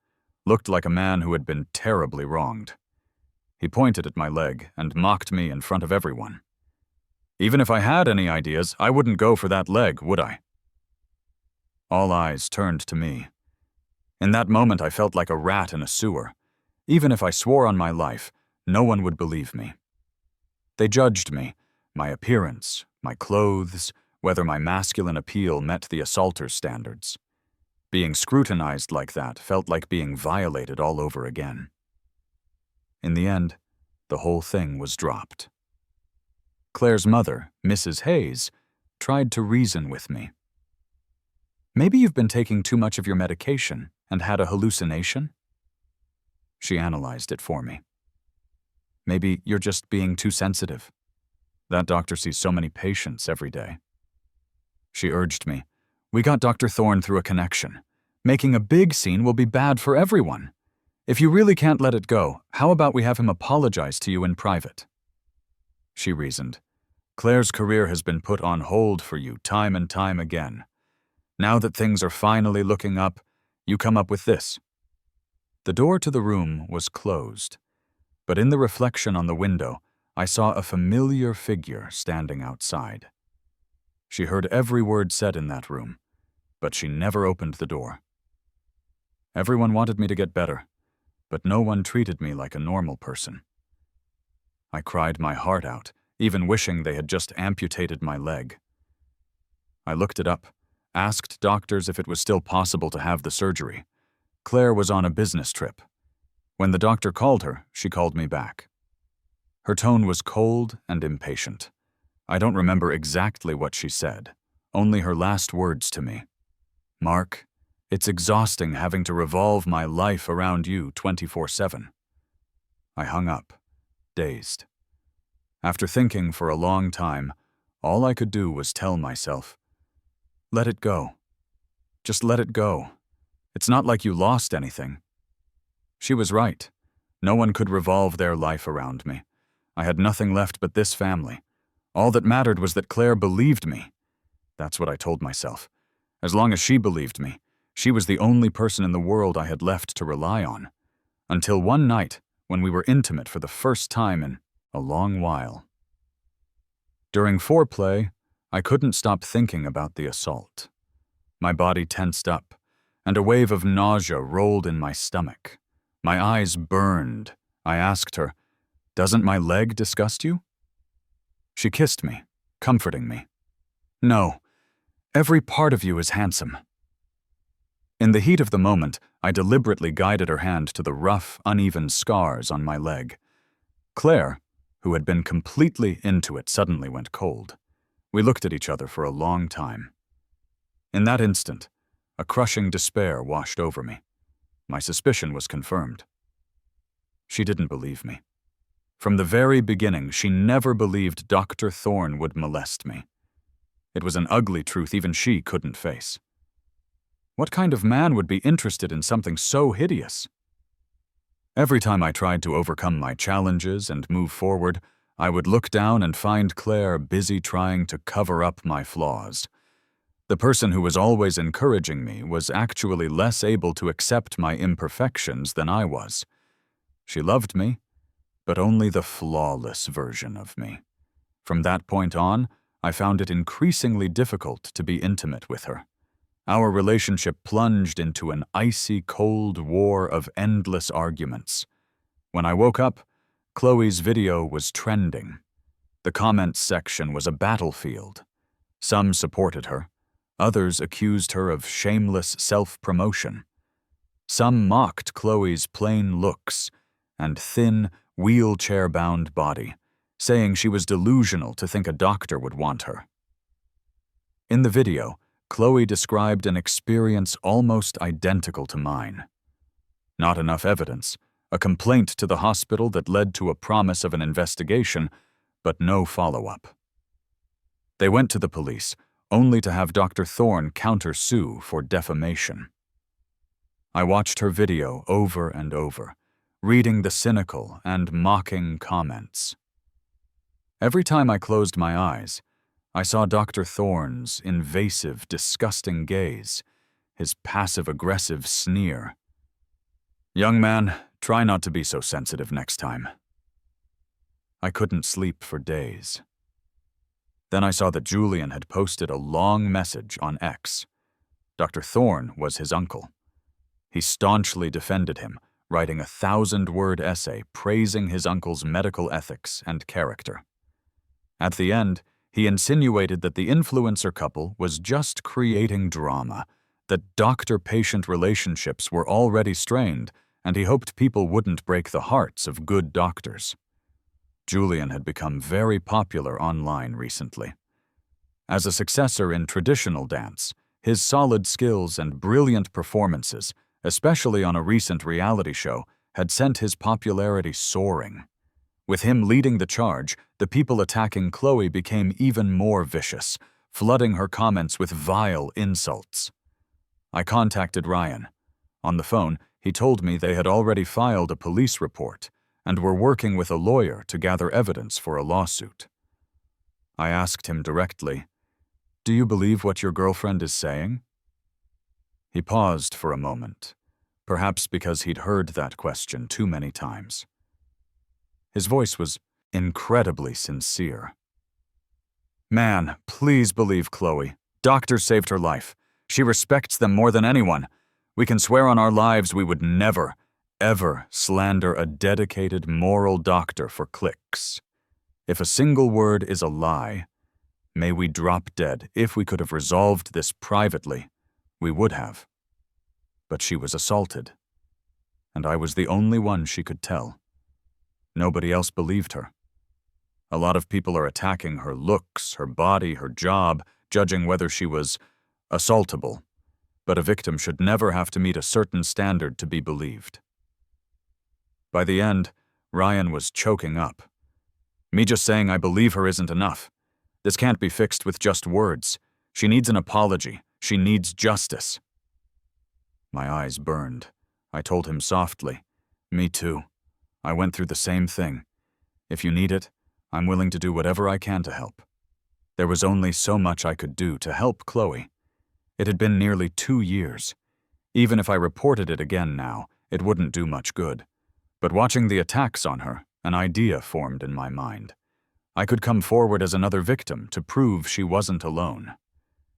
looked like a man who had been terribly wronged. He pointed at my leg and mocked me in front of everyone. Even if I had any ideas, I wouldn't go for that leg, would I? All eyes turned to me. In that moment, I felt like a rat in a sewer. Even if I swore on my life, no one would believe me. They judged me, my appearance, my clothes, whether my masculine appeal met the assaulter's standards. Being scrutinized like that felt like being violated all over again. In the end, the whole thing was dropped. Claire's mother, Mrs. Hayes, tried to reason with me. Maybe you've been taking too much of your medication and had a hallucination? She analyzed it for me. Maybe you're just being too sensitive. That doctor sees so many patients every day. She urged me. We got Dr. Thorne through a connection. Making a big scene will be bad for everyone. If you really can't let it go, how about we have him apologize to you in private? She reasoned. Claire's career has been put on hold for you time and time again. Now that things are finally looking up, you come up with this. The door to the room was closed, but in the reflection on the window, I saw a familiar figure standing outside. She heard every word said in that room, but she never opened the door. Everyone wanted me to get better, but no one treated me like a normal person. I cried my heart out, even wishing they had just amputated my leg. I looked it up, asked doctors if it was still possible to have the surgery. Claire was on a business trip. When the doctor called her, she called me back. Her tone was cold and impatient. I don't remember exactly what she said, only her last words to me. Mark, it's exhausting having to revolve my life around you 24/7. I hung up, dazed. After thinking for a long time, all I could do was tell myself, let it go. Just let it go. It's not like you lost anything. She was right. No one could revolve their life around me. I had nothing left but this family. All that mattered was that Claire believed me. That's what I told myself. As long as she believed me, she was the only person in the world I had left to rely on. Until one night, when we were intimate for the first time in a long while. During foreplay, I couldn't stop thinking about the assault. My body tensed up, and a wave of nausea rolled in my stomach. My eyes burned. I asked her, "Doesn't my leg disgust you?" She kissed me, comforting me. "No, every part of you is handsome." In the heat of the moment, I deliberately guided her hand to the rough, uneven scars on my leg. Claire, who had been completely into it, suddenly went cold. We looked at each other for a long time. In that instant, a crushing despair washed over me. My suspicion was confirmed. She didn't believe me. From the very beginning, she never believed Dr. Thorne would molest me. It was an ugly truth even she couldn't face. What kind of man would be interested in something so hideous? Every time I tried to overcome my challenges and move forward, I would look down and find Claire busy trying to cover up my flaws. The person who was always encouraging me was actually less able to accept my imperfections than I was. She loved me, but only the flawless version of me. From that point on, I found it increasingly difficult to be intimate with her. Our relationship plunged into an icy cold war of endless arguments. When I woke up, Chloe's video was trending. The comments section was a battlefield. Some supported her. Others accused her of shameless self-promotion. Some mocked Chloe's plain looks and thin, wheelchair-bound body, saying she was delusional to think a doctor would want her. In the video, Chloe described an experience almost identical to mine. Not enough evidence, a complaint to the hospital that led to a promise of an investigation, but no follow-up. They went to the police, only to have Dr. Thorne counter-sue for defamation. I watched her video over and over, reading the cynical and mocking comments. Every time I closed my eyes, I saw Dr. Thorne's invasive, disgusting gaze, his passive-aggressive sneer. "Young man, try not to be so sensitive next time." I couldn't sleep for days. Then I saw that Julian had posted a long message on X. Dr. Thorne was his uncle. He staunchly defended him, writing a 1,000-word essay praising his uncle's medical ethics and character. At the end, he insinuated that the influencer couple was just creating drama, that doctor-patient relationships were already strained, and he hoped people wouldn't break the hearts of good doctors. Julian had become very popular online recently. As a successor in traditional dance, his solid skills and brilliant performances, especially on a recent reality show, had sent his popularity soaring. With him leading the charge, the people attacking Chloe became even more vicious, flooding her comments with vile insults. I contacted Ryan. On the phone, he told me they had already filed a police report and were working with a lawyer to gather evidence for a lawsuit. I asked him directly, "Do you believe what your girlfriend is saying?" He paused for a moment, perhaps because he'd heard that question too many times. His voice was incredibly sincere. "Man, please believe Chloe. Doctors saved her life. She respects them more than anyone. We can swear on our lives we would never, ever slander a dedicated, moral doctor for clicks. If a single word is a lie, may we drop dead. If we could have resolved this privately, we would have. But she was assaulted, and I was the only one she could tell. Nobody else believed her. A lot of people are attacking her looks, her body, her job, judging whether she was assaultable. But a victim should never have to meet a certain standard to be believed." By the end, Ryan was choking up. "Me just saying I believe her isn't enough. This can't be fixed with just words. She needs an apology. She needs justice." My eyes burned. I told him softly, "Me too. I went through the same thing. If you need it, I'm willing to do whatever I can to help." There was only so much I could do to help Chloe. It had been nearly 2 years. Even if I reported it again now, it wouldn't do much good. But watching the attacks on her, an idea formed in my mind. I could come forward as another victim to prove she wasn't alone.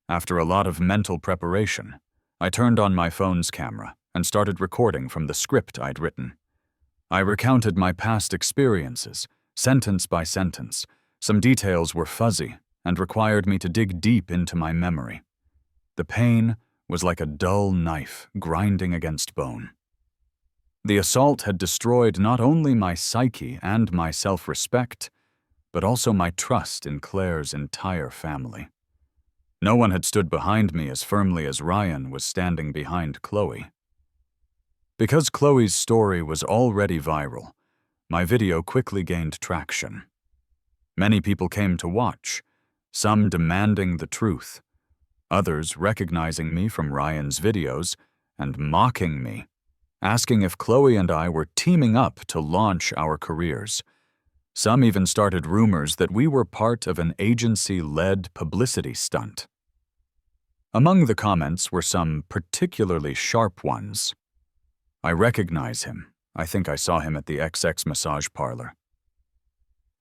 After a lot of mental preparation, I turned on my phone's camera and started recording from the script I'd written. I recounted my past experiences, sentence by sentence. Some details were fuzzy and required me to dig deep into my memory. The pain was like a dull knife grinding against bone. The assault had destroyed not only my psyche and my self-respect, but also my trust in Claire's entire family. No one had stood behind me as firmly as Ryan was standing behind Chloe. Because Chloe's story was already viral, my video quickly gained traction. Many people came to watch, some demanding the truth, others recognizing me from Ryan's videos and mocking me, asking if Chloe and I were teaming up to launch our careers. Some even started rumors that we were part of an agency-led publicity stunt. Among the comments were some particularly sharp ones. "I recognize him. I think I saw him at the XX massage parlor."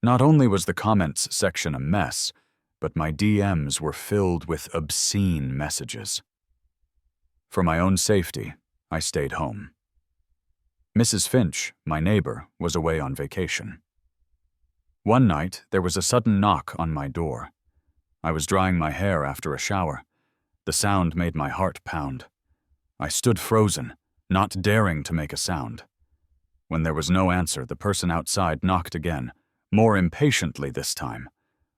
Not only was the comments section a mess, but my DMs were filled with obscene messages. For my own safety, I stayed home. Mrs. Finch, my neighbor, was away on vacation. One night, there was a sudden knock on my door. I was drying my hair after a shower. The sound made my heart pound. I stood frozen, not daring to make a sound. When there was no answer, the person outside knocked again, more impatiently this time.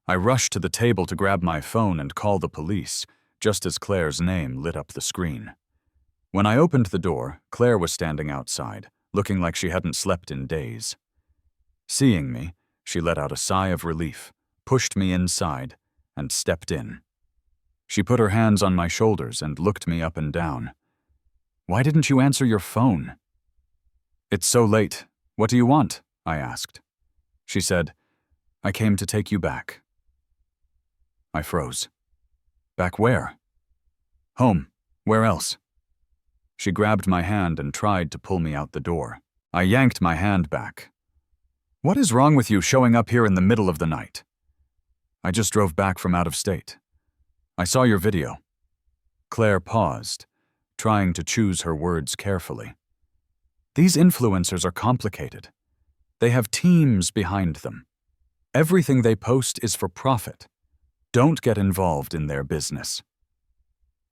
I rushed to the table to grab my phone and call the police, just as Claire's name lit up the screen. When I opened the door, Claire was standing outside, looking like she hadn't slept in days. Seeing me, she let out a sigh of relief, pushed me inside, and stepped in. She put her hands on my shoulders and looked me up and down. "Why didn't you answer your phone?" "It's so late. What do you want?" I asked. She said, "I came to take you back." I froze. "Back where?" "Home. Where else?" She grabbed my hand and tried to pull me out the door. I yanked my hand back. "What is wrong with you showing up here in the middle of the night?" "I just drove back from out of state. I saw your video." Claire paused, trying to choose her words carefully. These influencers are complicated. They have teams behind them. Everything they post is for profit. Don't get involved in their business.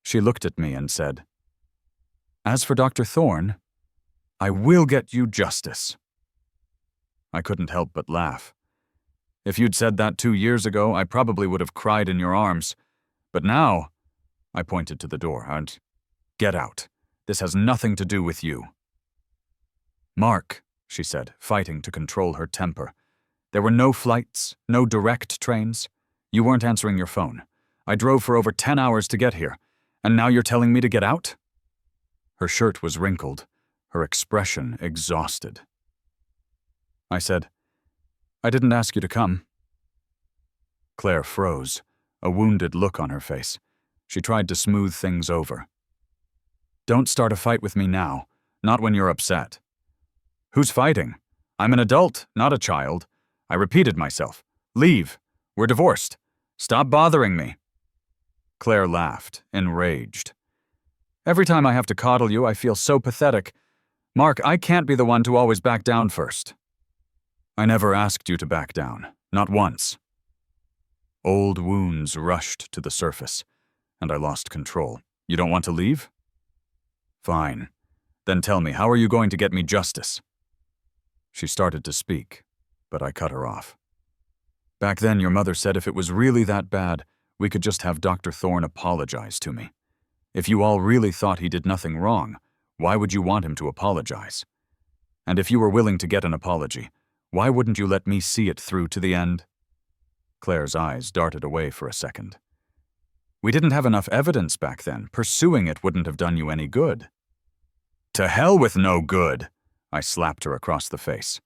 She looked at me and said, "As for Dr. Thorne, I will get you justice." I couldn't help but laugh. "If you'd said that 2 years ago, I probably would have cried in your arms. But now," I pointed to the door, "and get out. This has nothing to do with you." "Mark," she said, fighting to control her temper. "There were no flights, no direct trains. You weren't answering your phone. I drove for over 10 hours to get here, and now you're telling me to get out?" Her shirt was wrinkled, her expression exhausted. I said, "I didn't ask you to come." Claire froze, a wounded look on her face. She tried to smooth things over. "Don't start a fight with me now, not when you're upset." "Who's fighting? I'm an adult, not a child. I repeated myself. Leave. We're divorced. Stop bothering me." Claire laughed, enraged. "Every time I have to coddle you, I feel so pathetic. Mark, I can't be the one to always back down first." "I never asked you to back down, not once." Old wounds rushed to the surface, and I lost control. "You don't want to leave?" "Fine. Then tell me, how are you going to get me justice?" She started to speak, but I cut her off. "Back then, your mother said if it was really that bad, we could just have Dr. Thorne apologize to me. If you all really thought he did nothing wrong, why would you want him to apologize? And if you were willing to get an apology, why wouldn't you let me see it through to the end?" Claire's eyes darted away for a second. "We didn't have enough evidence back then. Pursuing it wouldn't have done you any good." "To hell with no good!" I slapped her across the face.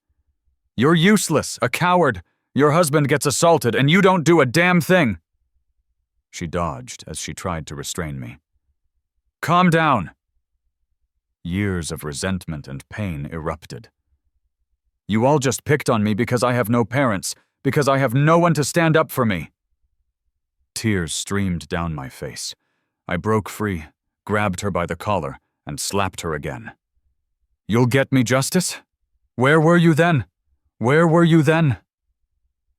"You're useless, a coward. Your husband gets assaulted, and you don't do a damn thing." She dodged as she tried to restrain me. "Calm down." Years of resentment and pain erupted. "You all just picked on me because I have no parents, because I have no one to stand up for me." Tears streamed down my face. I broke free, grabbed her by the collar, and slapped her again. "You'll get me justice? Where were you then? Where were you then?"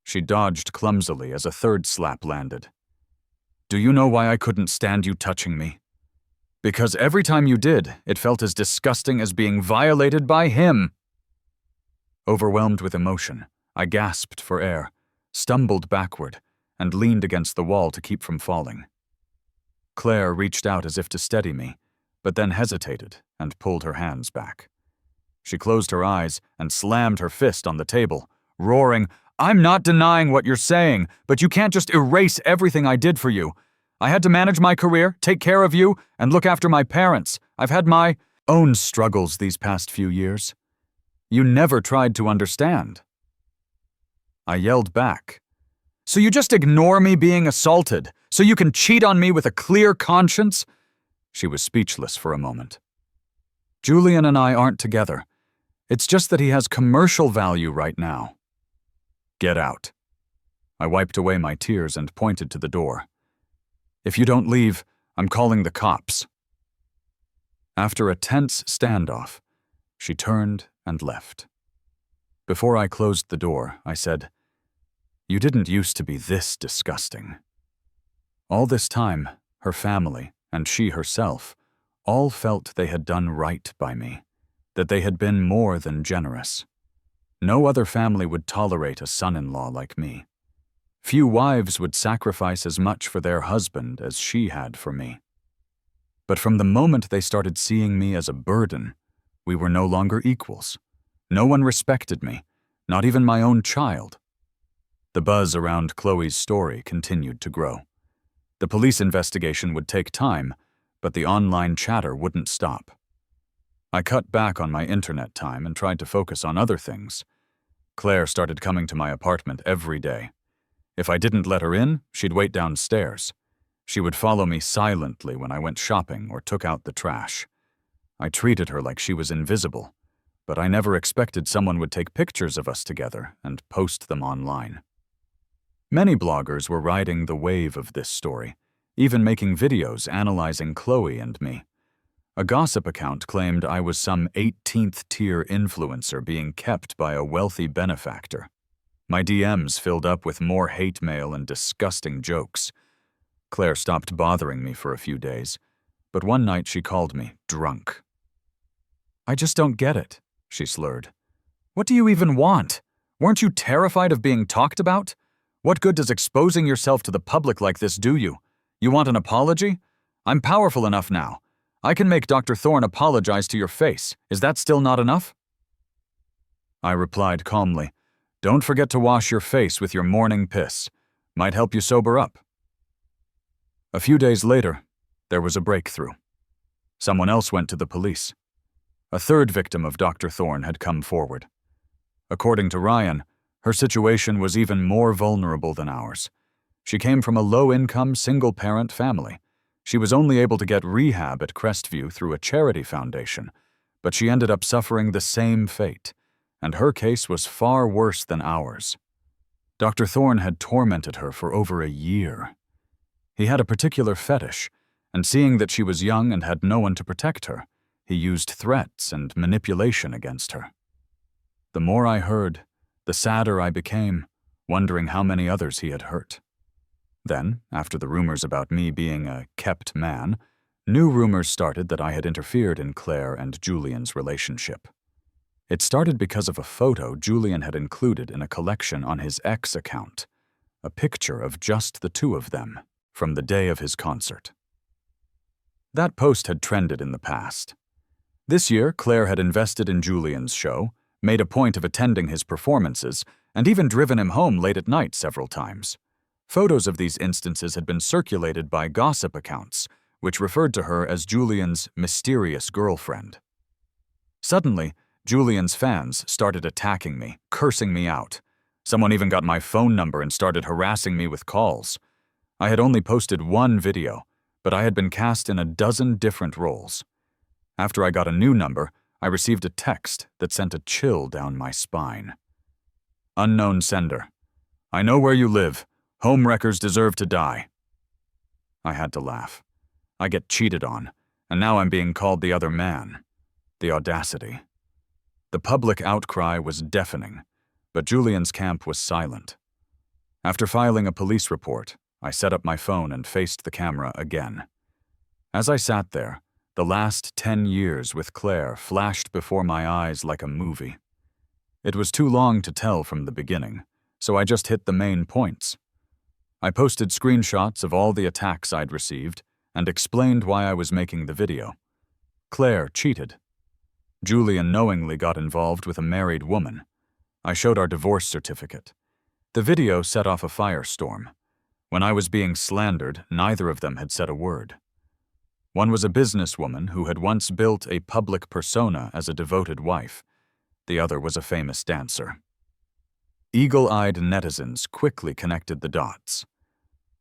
She dodged clumsily as a third slap landed. "Do you know why I couldn't stand you touching me? Because every time you did, it felt as disgusting as being violated by him." Overwhelmed with emotion, I gasped for air, stumbled backward, and leaned against the wall to keep from falling. Claire reached out as if to steady me, but then hesitated and pulled her hands back. She closed her eyes and slammed her fist on the table, roaring, "I'm not denying what you're saying, but you can't just erase everything I did for you. I had to manage my career, take care of you, and look after my parents. I've had my own struggles these past few years. You never tried to understand." I yelled back. "So you just ignore me being assaulted, so you can cheat on me with a clear conscience?" She was speechless for a moment. "Julian and I aren't together. It's just that he has commercial value right now." "Get out." I wiped away my tears and pointed to the door. "If you don't leave, I'm calling the cops." After a tense standoff, she turned and left. Before I closed the door, I said, "You didn't used to be this disgusting." All this time, her family, and she herself, all felt they had done right by me, that they had been more than generous. No other family would tolerate a son-in-law like me. Few wives would sacrifice as much for their husband as she had for me. But from the moment they started seeing me as a burden, we were no longer equals. No one respected me, not even my own child. The buzz around Chloe's story continued to grow. The police investigation would take time, but the online chatter wouldn't stop. I cut back on my internet time and tried to focus on other things. Claire started coming to my apartment every day. If I didn't let her in, she'd wait downstairs. She would follow me silently when I went shopping or took out the trash. I treated her like she was invisible, but I never expected someone would take pictures of us together and post them online. Many bloggers were riding the wave of this story, even making videos analyzing Chloe and me. A gossip account claimed I was some 18th-tier influencer being kept by a wealthy benefactor. My DMs filled up with more hate mail and disgusting jokes. Claire stopped bothering me for a few days, but one night she called me drunk. "I just don't get it," she slurred. "What do you even want? Weren't you terrified of being talked about? What good does exposing yourself to the public like this do you? You want an apology? I'm powerful enough now. I can make Dr. Thorne apologize to your face. Is that still not enough?" I replied calmly, "Don't forget to wash your face with your morning piss. Might help you sober up." A few days later, there was a breakthrough. Someone else went to the police. A third victim of Dr. Thorne had come forward. According to Ryan, her situation was even more vulnerable than ours. She came from a low-income, single-parent family. She was only able to get rehab at Crestview through a charity foundation, but she ended up suffering the same fate, and her case was far worse than ours. Dr. Thorne had tormented her for over a year. He had a particular fetish, and seeing that she was young and had no one to protect her, he used threats and manipulation against her. The more I heard, the sadder I became, wondering how many others he had hurt. Then, after the rumors about me being a kept man, new rumors started that I had interfered in Claire and Julian's relationship. It started because of a photo Julian had included in a collection on his X account, a picture of just the two of them from the day of his concert. That post had trended in the past. This year, Claire had invested in Julian's show, made a point of attending his performances, and even driven him home late at night several times. Photos of these instances had been circulated by gossip accounts, which referred to her as Julian's mysterious girlfriend. Suddenly, Julian's fans started attacking me, cursing me out. Someone even got my phone number and started harassing me with calls. I had only posted one video, but I had been cast in a dozen different roles. After I got a new number, I received a text that sent a chill down my spine. "Unknown sender. I know where you live. Homewreckers deserve to die." I had to laugh. I get cheated on, and now I'm being called the other man. The audacity. The public outcry was deafening, but Julian's camp was silent. After filing a police report, I set up my phone and faced the camera again. As I sat there, the last 10 years with Claire flashed before my eyes like a movie. It was too long to tell from the beginning, so I just hit the main points. I posted screenshots of all the attacks I'd received and explained why I was making the video. Claire cheated. Julian knowingly got involved with a married woman. I showed our divorce certificate. The video set off a firestorm. When I was being slandered, neither of them had said a word. One was a businesswoman who had once built a public persona as a devoted wife. The other was a famous dancer. Eagle-eyed netizens quickly connected the dots.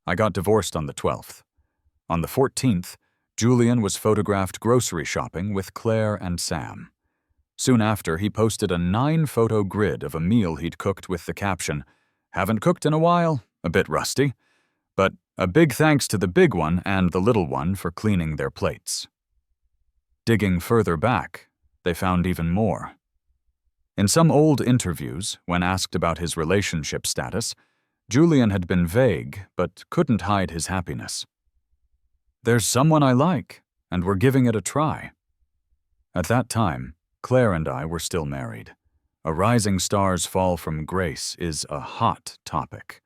I got divorced on the 12th. On the 14th, Julian was photographed grocery shopping with Claire and Sam. Soon after, he posted a 9-photo grid of a meal he'd cooked with the caption, "Haven't cooked in a while, a bit rusty, but a big thanks to the big one and the little one for cleaning their plates." Digging further back, they found even more. In some old interviews, when asked about his relationship status, Julian had been vague but couldn't hide his happiness. "There's someone I like, and we're giving it a try." At that time, Claire and I were still married. A rising star's fall from grace is a hot topic.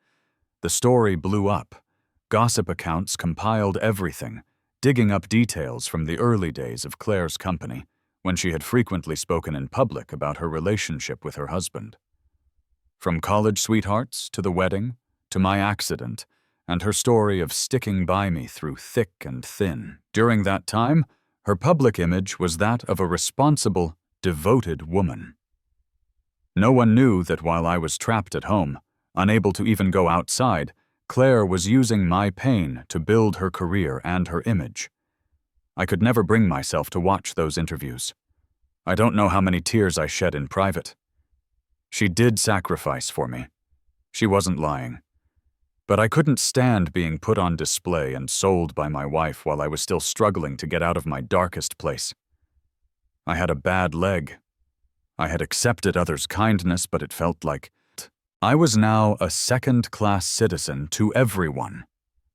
The story blew up. Gossip accounts compiled everything, digging up details from the early days of Claire's company, when she had frequently spoken in public about her relationship with her husband. From college sweethearts to the wedding, to my accident, and her story of sticking by me through thick and thin. During that time, her public image was that of a responsible, devoted woman. No one knew that while I was trapped at home, unable to even go outside, Claire was using my pain to build her career and her image. I could never bring myself to watch those interviews. I don't know how many tears I shed in private. She did sacrifice for me. She wasn't lying. But I couldn't stand being put on display and sold by my wife while I was still struggling to get out of my darkest place. I had a bad leg. I had accepted others' kindness, but it felt like I was now a second-class citizen to everyone.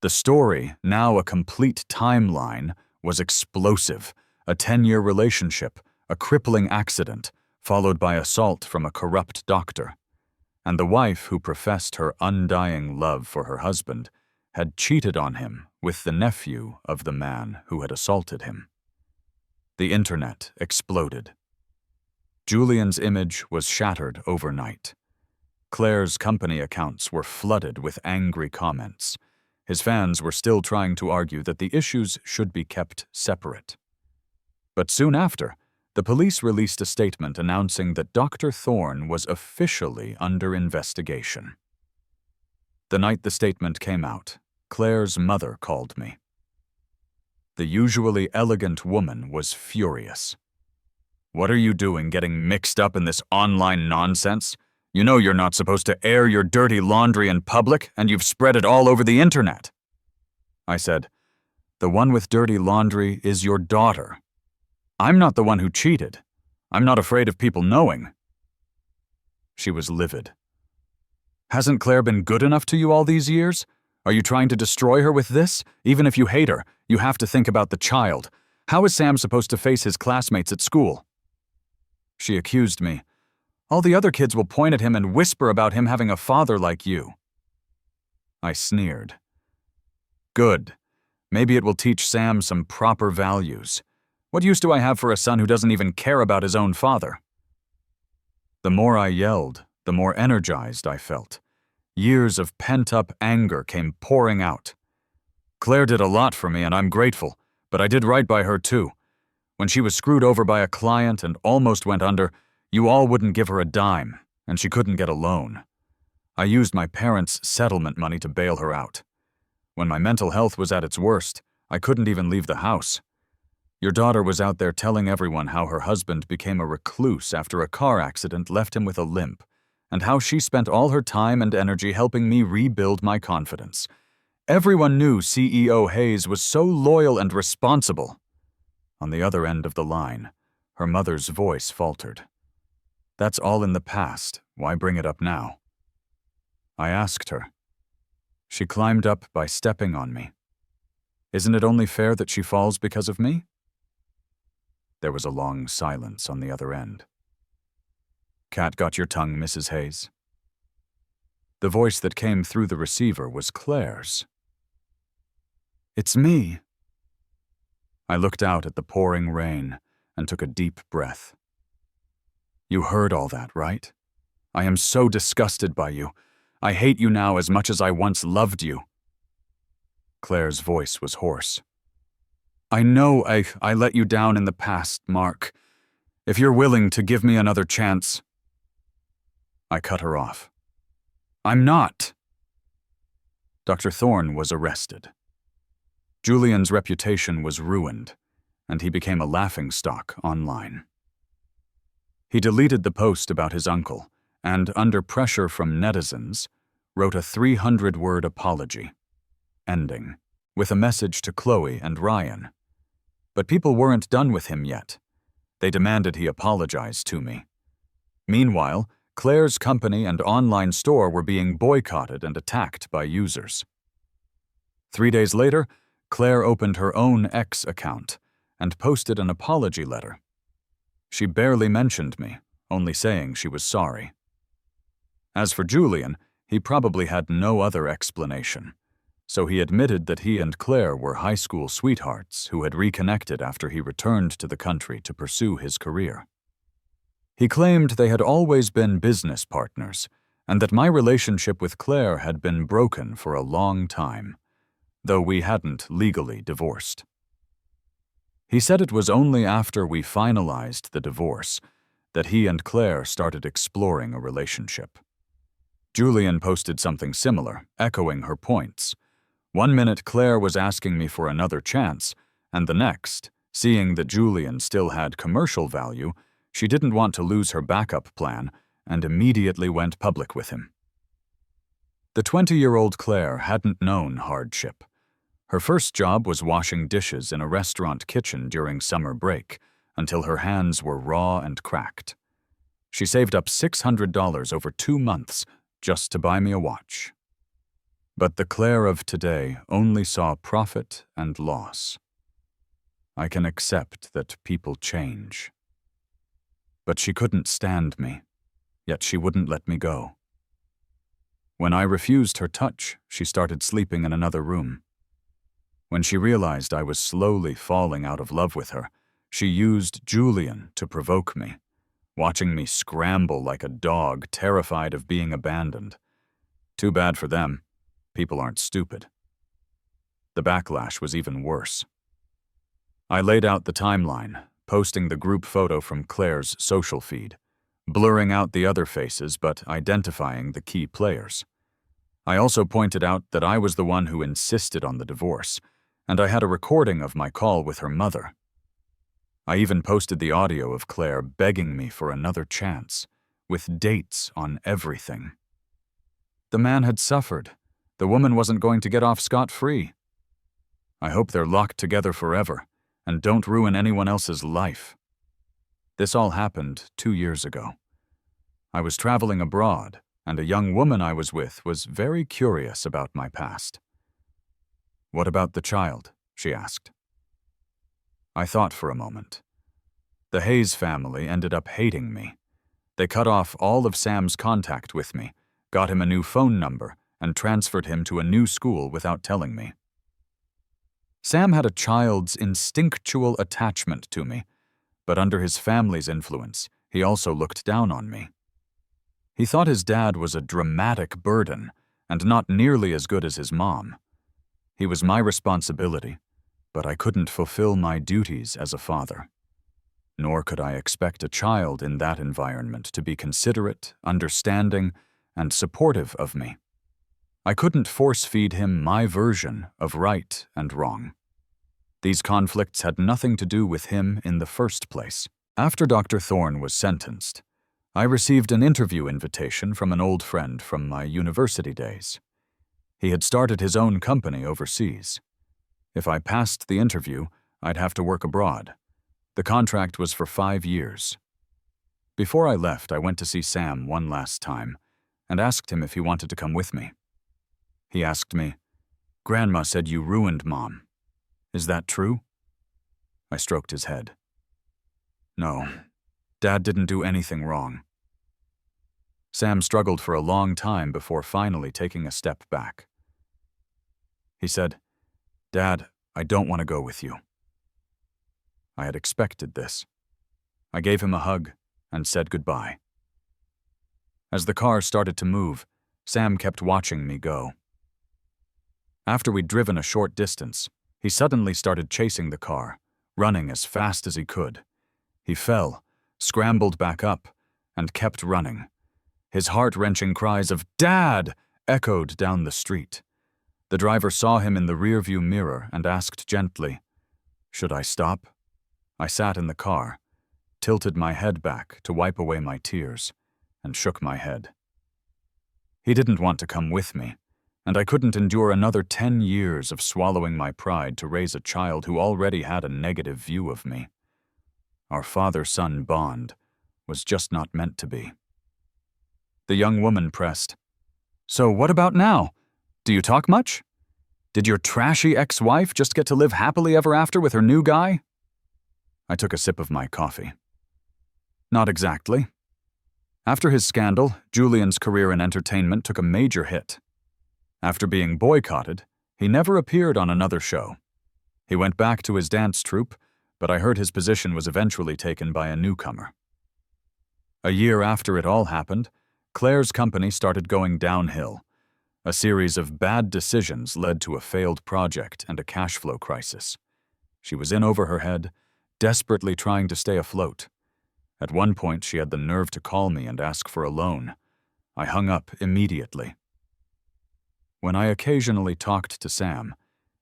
The story, now a complete timeline, was explosive. A 10-year relationship, a crippling accident, followed by assault from a corrupt doctor. And the wife who professed her undying love for her husband had cheated on him with the nephew of the man who had assaulted him. The internet exploded. Julian's image was shattered overnight. Claire's company accounts were flooded with angry comments. His fans were still trying to argue that the issues should be kept separate. But soon after, the police released a statement announcing that Dr. Thorne was officially under investigation. The night the statement came out, Claire's mother called me. The usually elegant woman was furious. "What are you doing getting mixed up in this online nonsense? You know you're not supposed to air your dirty laundry in public, and you've spread it all over the internet." I said, "The one with dirty laundry is your daughter. I'm not the one who cheated. I'm not afraid of people knowing." She was livid. "Hasn't Claire been good enough to you all these years? Are you trying to destroy her with this? Even if you hate her, you have to think about the child. How is Sam supposed to face his classmates at school?" She accused me. "All the other kids will point at him and whisper about him having a father like you." I sneered. "Good. Maybe it will teach Sam some proper values. What use do I have for a son who doesn't even care about his own father?" The more I yelled, the more energized I felt. Years of pent-up anger came pouring out. "Claire did a lot for me, and I'm grateful, but I did right by her too. When she was screwed over by a client and almost went under, you all wouldn't give her a dime, and she couldn't get a loan. I used my parents' settlement money to bail her out. When my mental health was at its worst, I couldn't even leave the house. Your daughter was out there telling everyone how her husband became a recluse after a car accident left him with a limp, and how she spent all her time and energy helping me rebuild my confidence. Everyone knew CEO Hayes was so loyal and responsible." On the other end of the line, her mother's voice faltered. "That's all in the past. Why bring it up now?" I asked her. She climbed up by stepping on me. "Isn't it only fair that she falls because of me?" There was a long silence on the other end. "Cat got your tongue, Mrs. Hayes?" The voice that came through the receiver was Claire's. "It's me." I looked out at the pouring rain and took a deep breath. "You heard all that, right? I am so disgusted by you. I hate you now as much as I once loved you." Claire's voice was hoarse. "I know I let you down in the past, Mark. If you're willing to give me another chance—" I cut her off. I'm not. Dr. Thorne was arrested. Julian's reputation was ruined, and he became a laughingstock online. He deleted the post about his uncle and, under pressure from netizens, wrote a 300-word apology, ending with a message to Chloe and Ryan. But people weren't done with him yet. They demanded he apologize to me. Meanwhile, Claire's company and online store were being boycotted and attacked by users. 3 days later, Claire opened her own X account and posted an apology letter. She barely mentioned me, only saying she was sorry. As for Julian, he probably had no other explanation, so he admitted that he and Claire were high school sweethearts who had reconnected after he returned to the country to pursue his career. He claimed they had always been business partners, and that my relationship with Claire had been broken for a long time, though we hadn't legally divorced. He said it was only after we finalized the divorce that he and Claire started exploring a relationship. Julian posted something similar, echoing her points. One minute Claire was asking me for another chance, and the next, seeing that Julian still had commercial value, she didn't want to lose her backup plan and immediately went public with him. The 20-year-old Claire hadn't known hardship. Her first job was washing dishes in a restaurant kitchen during summer break, until her hands were raw and cracked. She saved up $600 over 2 months just to buy me a watch. But the Claire of today only saw profit and loss. I can accept that people change. But she couldn't stand me, yet she wouldn't let me go. When I refused her touch, she started sleeping in another room. When she realized I was slowly falling out of love with her, she used Julian to provoke me, watching me scramble like a dog terrified of being abandoned. Too bad for them. People aren't stupid. The backlash was even worse. I laid out the timeline, posting the group photo from Claire's social feed, blurring out the other faces but identifying the key players. I also pointed out that I was the one who insisted on the divorce, and I had a recording of my call with her mother. I even posted the audio of Claire begging me for another chance, with dates on everything. The man had suffered. The woman wasn't going to get off scot-free. I hope they're locked together forever, and don't ruin anyone else's life. This all happened 2 years ago. I was traveling abroad, and a young woman I was with was very curious about my past. "What about the child?" she asked. I thought for a moment. The Hayes family ended up hating me. They cut off all of Sam's contact with me, got him a new phone number, and transferred him to a new school without telling me. Sam had a child's instinctual attachment to me, but under his family's influence, he also looked down on me. He thought his dad was a dramatic burden and not nearly as good as his mom. He was my responsibility, but I couldn't fulfill my duties as a father. Nor could I expect a child in that environment to be considerate, understanding, and supportive of me. I couldn't force-feed him my version of right and wrong. These conflicts had nothing to do with him in the first place. After Dr. Thorne was sentenced, I received an interview invitation from an old friend from my university days. He had started his own company overseas. If I passed the interview, I'd have to work abroad. The contract was for 5 years. Before I left, I went to see Sam one last time and asked him if he wanted to come with me. He asked me, "Grandma said you ruined Mom. Is that true?" I stroked his head. "No, Dad didn't do anything wrong." Sam struggled for a long time before finally taking a step back. He said, "Dad, I don't want to go with you." I had expected this. I gave him a hug and said goodbye. As the car started to move, Sam kept watching me go. After we'd driven a short distance, he suddenly started chasing the car, running as fast as he could. He fell, scrambled back up, and kept running. His heart-wrenching cries of "Dad!" echoed down the street. The driver saw him in the rearview mirror and asked gently, "Should I stop?" I sat in the car, tilted my head back to wipe away my tears, and shook my head. He didn't want to come with me, and I couldn't endure another 10 years of swallowing my pride to raise a child who already had a negative view of me. Our father-son bond was just not meant to be. The young woman pressed, "So what about now? Do you talk much? Did your trashy ex-wife just get to live happily ever after with her new guy?" I took a sip of my coffee. Not exactly. After his scandal, Julian's career in entertainment took a major hit. After being boycotted, he never appeared on another show. He went back to his dance troupe, but I heard his position was eventually taken by a newcomer. A year after it all happened, Claire's company started going downhill. A series of bad decisions led to a failed project and a cash flow crisis. She was in over her head, desperately trying to stay afloat. At one point, she had the nerve to call me and ask for a loan. I hung up immediately. When I occasionally talked to Sam,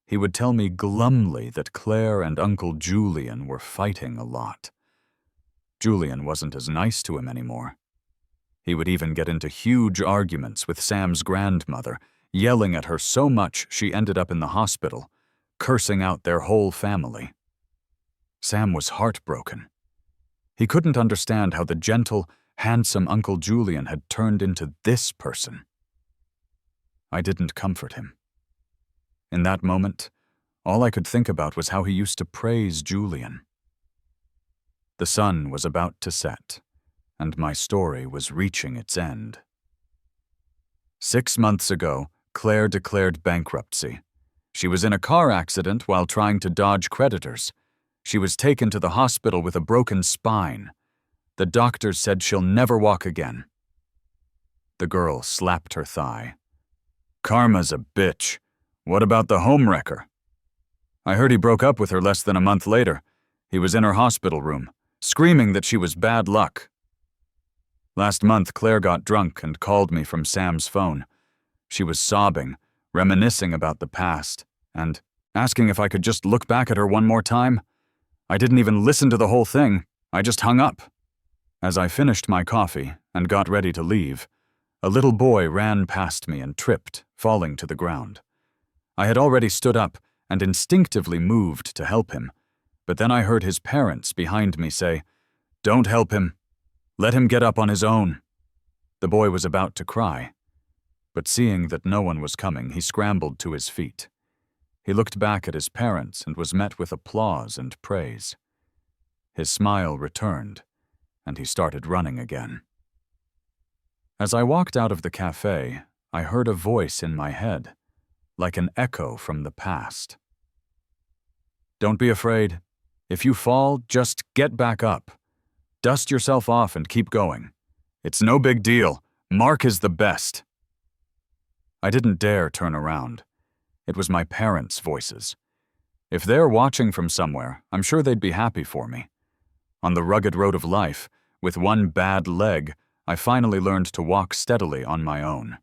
he would tell me glumly that Claire and Uncle Julian were fighting a lot. Julian wasn't as nice to him anymore. He would even get into huge arguments with Sam's grandmother, yelling at her so much she ended up in the hospital, cursing out their whole family. Sam was heartbroken. He couldn't understand how the gentle, handsome Uncle Julian had turned into this person. I didn't comfort him. In that moment, all I could think about was how he used to praise Julian. The sun was about to set, and my story was reaching its end. 6 months ago, Claire declared bankruptcy. She was in a car accident while trying to dodge creditors. She was taken to the hospital with a broken spine. The doctors said she'll never walk again. The girl slapped her thigh. "Karma's a bitch. What about the homewrecker?" "I heard he broke up with her less than a month later. He was in her hospital room, screaming that she was bad luck." Last month, Claire got drunk and called me from Sam's phone. She was sobbing, reminiscing about the past, and asking if I could just look back at her one more time. I didn't even listen to the whole thing. I just hung up. As I finished my coffee and got ready to leave, a little boy ran past me and tripped, falling to the ground. I had already stood up and instinctively moved to help him, but then I heard his parents behind me say, "Don't help him. Let him get up on his own." The boy was about to cry, but seeing that no one was coming, he scrambled to his feet. He looked back at his parents and was met with applause and praise. His smile returned, and he started running again. As I walked out of the cafe, I heard a voice in my head, like an echo from the past. "Don't be afraid. If you fall, just get back up. Dust yourself off and keep going. It's no big deal. Mark is the best." I didn't dare turn around. It was my parents' voices. If they're watching from somewhere, I'm sure they'd be happy for me. On the rugged road of life, with one bad leg, I finally learned to walk steadily on my own.